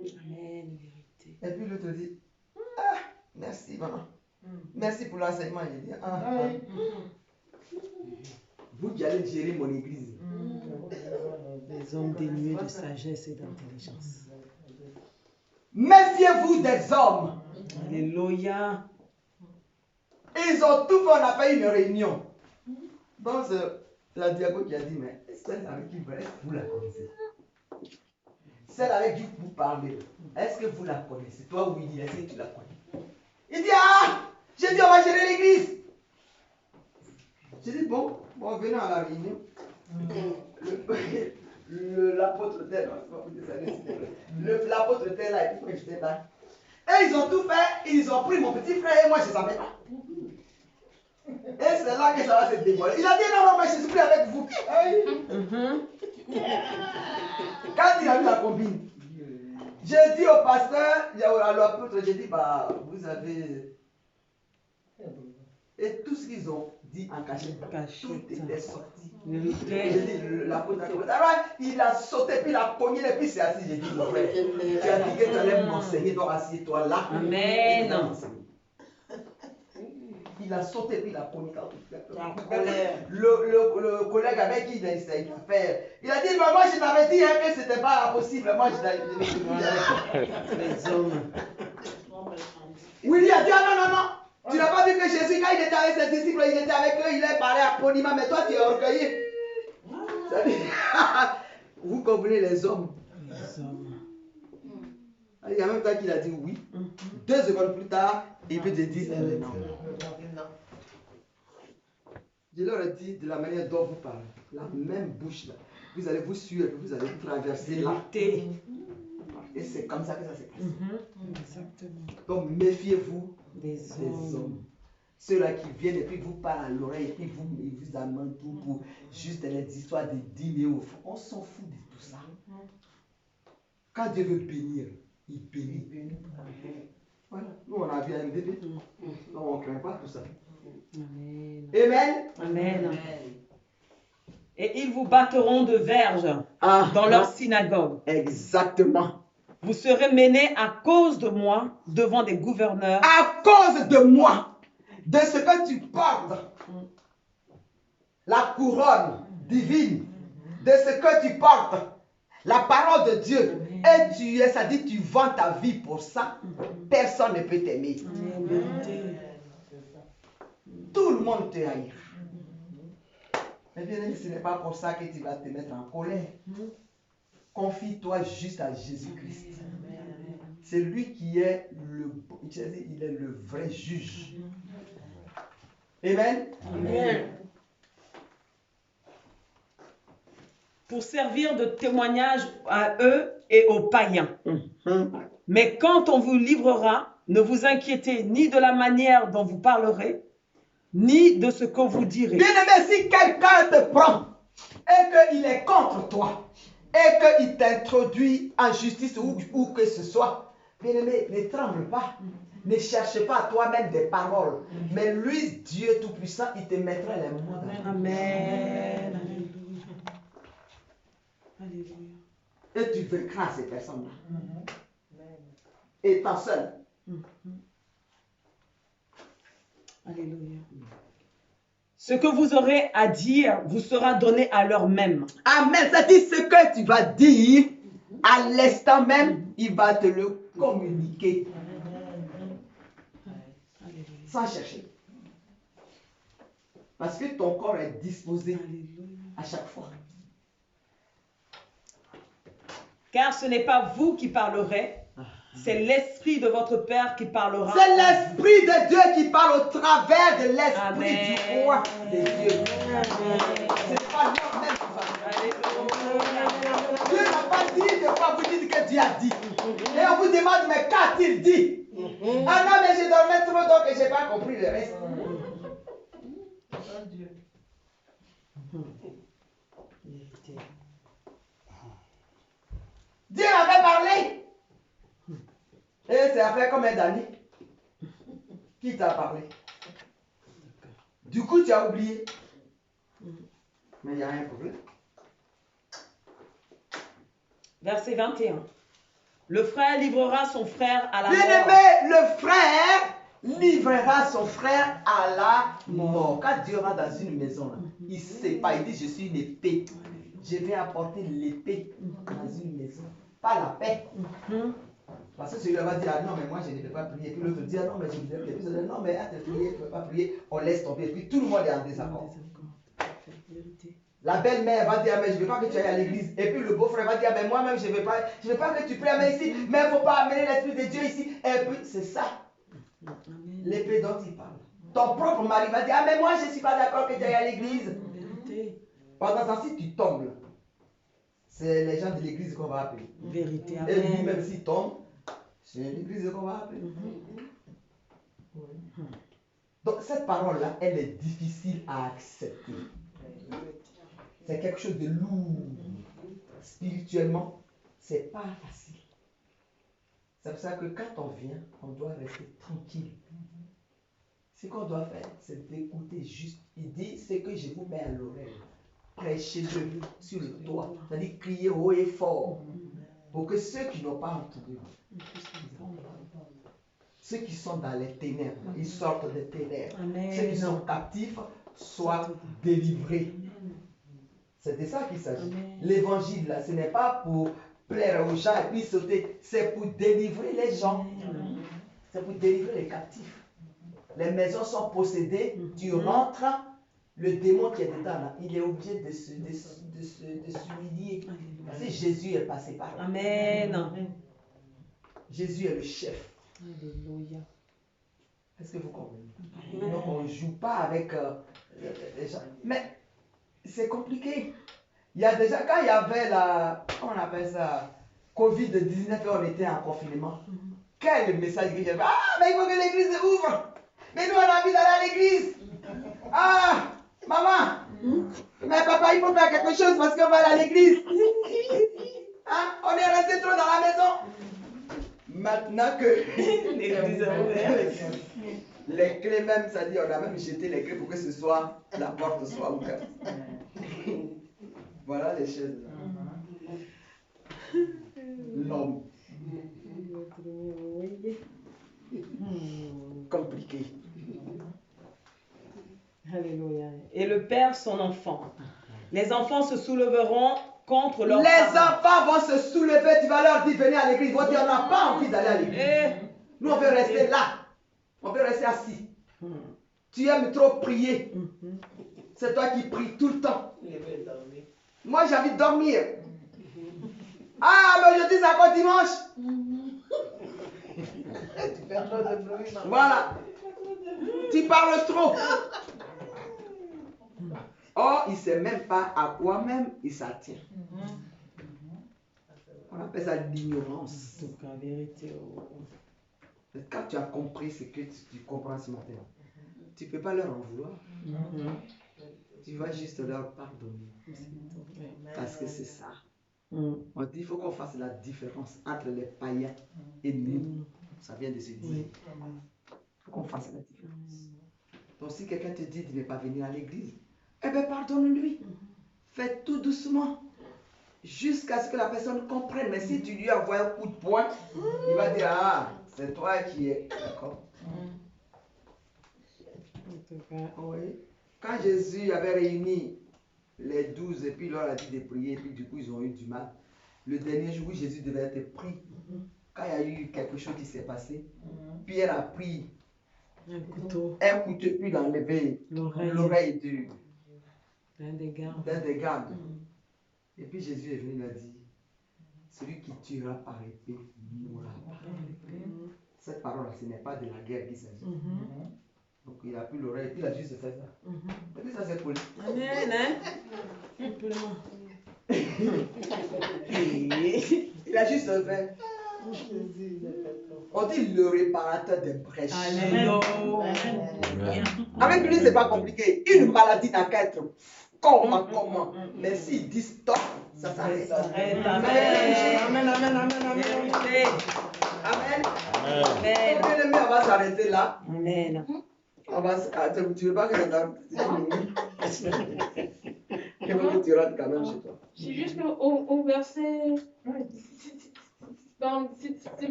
Amen, vérité. Et puis l'autre dit, ah, merci maman. Merci pour l'enseignement. Il dit, vous qui allez gérer mon église. Des hommes dénués de sagesse et d'intelligence. Méfiez-vous des hommes. Alléluia. Ils ont tout fait, on a fait une réunion. Donc, la diaco qui a dit, mais celle avec qui vous la connaissez? Celle avec qui vous parlez, est-ce que vous la connaissez? Toi, Willy, est-ce que tu la connais? Il dit, ah, j'ai dit, on va gérer l'église. J'ai dit, bon, venons à la réunion. L'apôtre tel, l'apôtre tel, là, il dit que j'étais là. Et ils ont tout fait, ils ont pris mon petit frère et moi, je ne savais pas. Et c'est là que ça va se dévoiler. Il a dit, non, mais je suis plus avec vous. Quand il a vu la combine, j'ai dit au pasteur, à l'apôtre, j'ai dit, bah, vous avez... Et tout ce qu'ils ont dit en cachette, tout était sorti. J'ai dit, l'apôtre a commencé. Alors, il a sauté, puis il a cogné, et puis c'est assis. J'ai dit, mon frère, tu as dit que tu allais m'enseigner, donc assieds-toi là. Amen. Il a sauté, puis il a cogné. Le collègue avec qui il a fait, il a dit, mais moi je t'avais dit que ce n'était pas possible. Moi je t'avais dit. Les hommes. Willy a dit, ah non. Tu n'as pas vu que Jésus, quand il était avec ses disciples, il était avec eux, il est parlé à Ponima, mais toi tu es orgueilleux. Vous comprenez les hommes. Il y a même temps qu'il a dit oui. 2 secondes plus tard, il peut te dire non. Je leur ai dit de la manière dont vous parlez, la même bouche là. Vous allez vous suivre, vous allez traverser là. Et c'est comme ça que ça se passe. Exactement. Donc méfiez-vous des hommes. Ceux-là qui viennent et puis vous parlent à l'oreille et puis ils vous amènent tout pour juste des histoires de dîner au fond. On s'en fout de tout ça. Quand Dieu veut bénir, il bénit. Voilà. Nous on a vu un bébé. Donc on ne craint pas tout ça. Amen. Amen. Amen. Et ils vous battront de verges dans leur synagogue. Exactement. Vous serez menés à cause de moi devant des gouverneurs. À cause de moi, de ce que tu portes, la couronne divine, de ce que tu portes, la parole de Dieu, et tu es, ça dit, tu vends ta vie pour ça, personne ne peut t'aimer. Tout le monde te haïra. Mais bien aimé, ce n'est pas pour ça que tu vas te mettre en colère. Confie-toi juste à Jésus-Christ. C'est lui qui est il est le vrai juge. Amen. Amen. Pour servir de témoignage à eux et aux païens. Mais quand on vous livrera, ne vous inquiétez ni de la manière dont vous parlerez, ni de ce que vous direz. Bien-aimé, si quelqu'un te prend et qu'il est contre toi, et qu'il t'introduit en justice ou que ce soit, bien-aimé, ne tremble pas. Ne cherche pas à toi-même des paroles. Mais lui, Dieu Tout-Puissant, il te mettra les mots dans la bouche. Amen. Alléluia. Et tu vaincras ces personnes-là. Étant seul. Alléluia. Ce que vous aurez à dire vous sera donné à l'heure même. Amen. C'est-à-dire ce que tu vas dire, à l'instant même, il va te le communiquer. Sans chercher. Parce que ton corps est disposé à chaque fois. Car ce n'est pas vous qui parlerez, c'est l'Esprit de votre Père qui parlera. C'est l'Esprit de Dieu qui parle au travers de l'Esprit du roi de Dieu. Ce n'est pas nous-mêmes qui parlons. Dieu n'a pas dit de quoi vous dites que Dieu a dit. Et on vous demande, mais qu'a-t-il dit? Ah non, mais je dormais trop, donc je n'ai pas compris le reste. Dieu avait parlé. Et c'est après combien d'années? Qui t'a parlé? Du coup, tu as oublié. Mais il n'y a rien de problème. Verset 21. Le frère livrera son frère à la mort. Bien-aimé, le frère livrera son frère à la mort. Quand Dieu rentre dans une maison, là, il ne sait pas. Il dit, je suis une épée. Je vais apporter l'épée dans une maison. Pas la paix. Parce que celui-là va dire, ah non, mais moi je ne vais pas prier. Et puis l'autre dit, ah non, mais je ne vais pas prier. Puis l'autre dit, non, mais à te prier, tu ne peux pas prier. On laisse tomber. Et puis tout le monde est en désaccord. La belle-mère va dire, mais je ne veux pas que tu ailles à l'église. Et puis le beau-frère va dire, mais moi-même, je ne veux pas que tu pries mais ici. Mais il ne faut pas amener l'Esprit de Dieu ici. Et puis c'est ça, l'épée dont il parle. Ton propre mari va dire, ah mais moi, je ne suis pas d'accord que tu ailles à l'église. Pendant ce temps, si tu tombes, là, c'est les gens de l'église qu'on va appeler. Vérité. Et lui, même s'il tombe, c'est l'église qu'on va appeler. Donc cette parole-là, elle est difficile à accepter. C'est quelque chose de lourd. Spirituellement, c'est pas facile. C'est pour ça que quand on vient, on doit rester tranquille. Ce qu'on doit faire, c'est d'écouter juste. Il dit, c'est que je vous mets à l'oreille. Prêchez-le sur le toit. C'est-à-dire crier haut et fort. Pour que ceux qui n'ont pas entendu, ceux qui sont dans les ténèbres, ils sortent des ténèbres. Amen. Ceux qui sont captifs soient délivrés. C'est de ça qu'il s'agit. L'évangile, là, ce n'est pas pour plaire aux gens et puis sauter. C'est pour délivrer les gens. C'est pour délivrer les captifs. Les maisons sont possédées. Tu rentres, le démon qui est dedans, là, il est obligé de s'humilier. Parce que Jésus est passé par là. Amen. Jésus est le chef. Alléluia. Est-ce que vous comprenez? Donc on ne joue pas avec les gens. Mais c'est compliqué. Il y a déjà, quand il y avait la, comment on appelle ça, Covid-19 et on était en confinement, quel message que j'avais? Ah, mais il faut que l'église ouvre. Mais nous on a envie d'aller à l'église. Ah, maman, mais papa, il faut faire quelque chose parce qu'on va aller à l'église. Hein? On est resté trop dans la maison. Maintenant que l'église est ouverte, les clés même, ça dit, on a même jeté les clés pour que ce soit, la porte soit ouverte. Voilà les choses. L'homme. Compliqué. Alléluia. Et le père, son enfant. Les enfants se souleveront contre leurs Les parents. enfants vont se soulever, tu vas leur dire, venez à l'église. Ils vont dire, on n'a pas envie d'aller à l'église. Nous, on veut rester là. On veut rester assis. Tu aimes trop prier. C'est toi qui pries tout le temps. Moi, j'ai envie de dormir. Ah, mais aujourd'hui, c'est encore dimanche. Tu fais trop de bruit, maman. Voilà. Tu parles trop. Or, il ne sait même pas à quoi même il s'attient. On appelle ça l'ignorance. La vérité. Quand tu as compris ce que tu comprends ce matin, tu ne peux pas leur en vouloir. Tu vas juste leur pardonner. Parce que c'est ça. On dit qu'il faut qu'on fasse la différence entre les païens et nous. Ça vient de se dire. Il faut qu'on fasse la différence. Donc si quelqu'un te dit de ne pas venir à l'église, eh bien pardonne-lui. Fais tout doucement. Jusqu'à ce que la personne comprenne. Mais si tu lui envoies un coup de poing, il va dire, ah, c'est toi qui es. D'accord. Oui. Quand Jésus avait réuni les 12 et puis il leur a dit de prier, et puis du coup ils ont eu du mal. Le dernier jour où Jésus devait être pris, quand il y a eu quelque chose qui s'est passé, Pierre a pris un couteau, puis il a enlevé l'oreille d'un des gardes. Et puis Jésus est venu, il a dit, celui qui tuera par épée mourra par épée. Cette parole-là, ce n'est pas de la guerre qu'il s'agit. Donc il a pris l'oreille et puis il a juste fait ça. Et puis ça s'est collé. Amen. Il a juste fait. On dit le réparateur des brèches. Avec lui, c'est pas compliqué. Une maladie n'a qu'à être comment. Mais s'il dit stop, ça s'arrête. Amen. Amen. On va s'arrêter là. Amen. Tu veux pas que ça t'arrête? Tu rentres quand même chez toi. C'est juste au verset.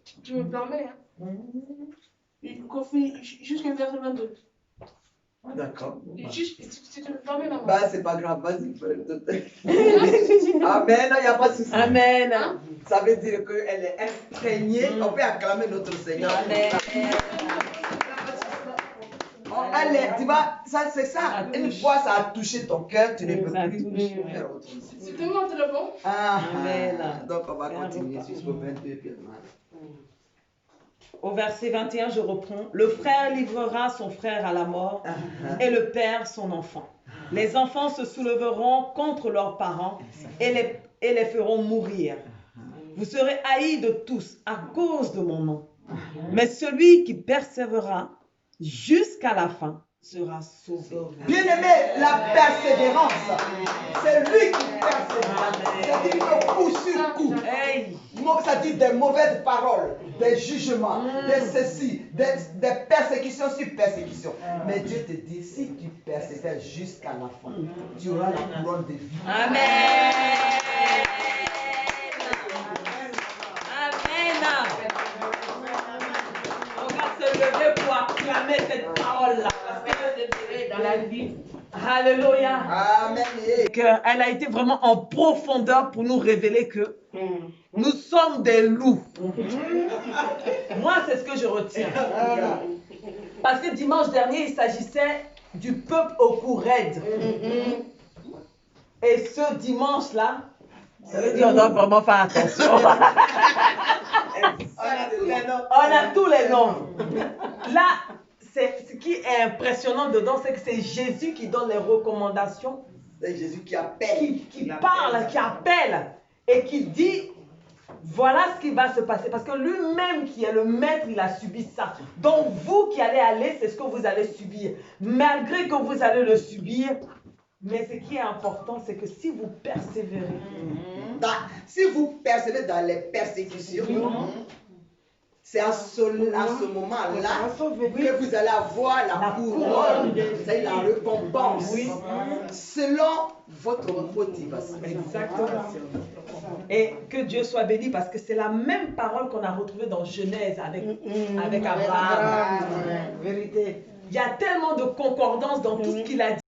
Si tu me permets, hein. Kofi, jusqu'au verset 22. D'accord. Si tu me permets, maman. Bah, c'est pas grave, vas-y. Amen, il n'y a pas de souci. Amen. Hein? Ça veut dire qu'elle est imprégnée. On peut acclamer notre Seigneur. Amen. Elle est, tu vois, ça, c'est ça. Une fois ça a touché ton cœur, tu ne peux Ça plus touche. faire autre chose. C'était mon téléphone. Amen. Donc on va continuer jusqu'au 22. Au verset 21, je reprends. Le frère livrera son frère à la mort et le père son enfant. Les enfants se souleveront contre leurs parents et les feront mourir. Vous serez haïs de tous à cause de mon nom. Mais celui qui persévérera jusqu'à la fin sera sauvé. Bien-aimé, la persévérance, c'est lui qui persévère. C'est-à-dire que coup sur coup, Hey. ça dit des mauvaises paroles, des jugements, des ceci, des persécutions sur persécutions. Mais Dieu te dit, si tu persévères jusqu'à la fin, tu auras la couronne de vie. Amen. Amen. On va se lever pour acclamer cette parole-là. Dans la vie. Alléluia. Amen. Elle a été vraiment en profondeur pour nous révéler que nous sommes des loups. Moi, c'est ce que je retiens. Parce que dimanche dernier, il s'agissait du peuple au cou raide. Et ce dimanche-là, ça veut dire qu'on doit vraiment faire attention. On a tous les noms. Là, ce qui est impressionnant dedans, c'est que c'est Jésus qui donne les recommandations. C'est Jésus qui appelle. Qui parle, qui appelle et qui dit voilà ce qui va se passer. Parce que lui-même qui est le maître, il a subi ça. Donc vous qui allez aller, c'est ce que vous allez subir. Malgré que vous allez le subir, mais ce qui est important, c'est que si vous persévérez. Si vous persévérez dans les persécutions, c'est à ce moment-là que vous allez avoir la couronne, c'est la récompense, selon votre motivation. Exactement. Et que Dieu soit béni parce que c'est la même parole qu'on a retrouvée dans Genèse avec Abraham. Vérité. Il y a tellement de concordance dans tout ce qu'il a dit.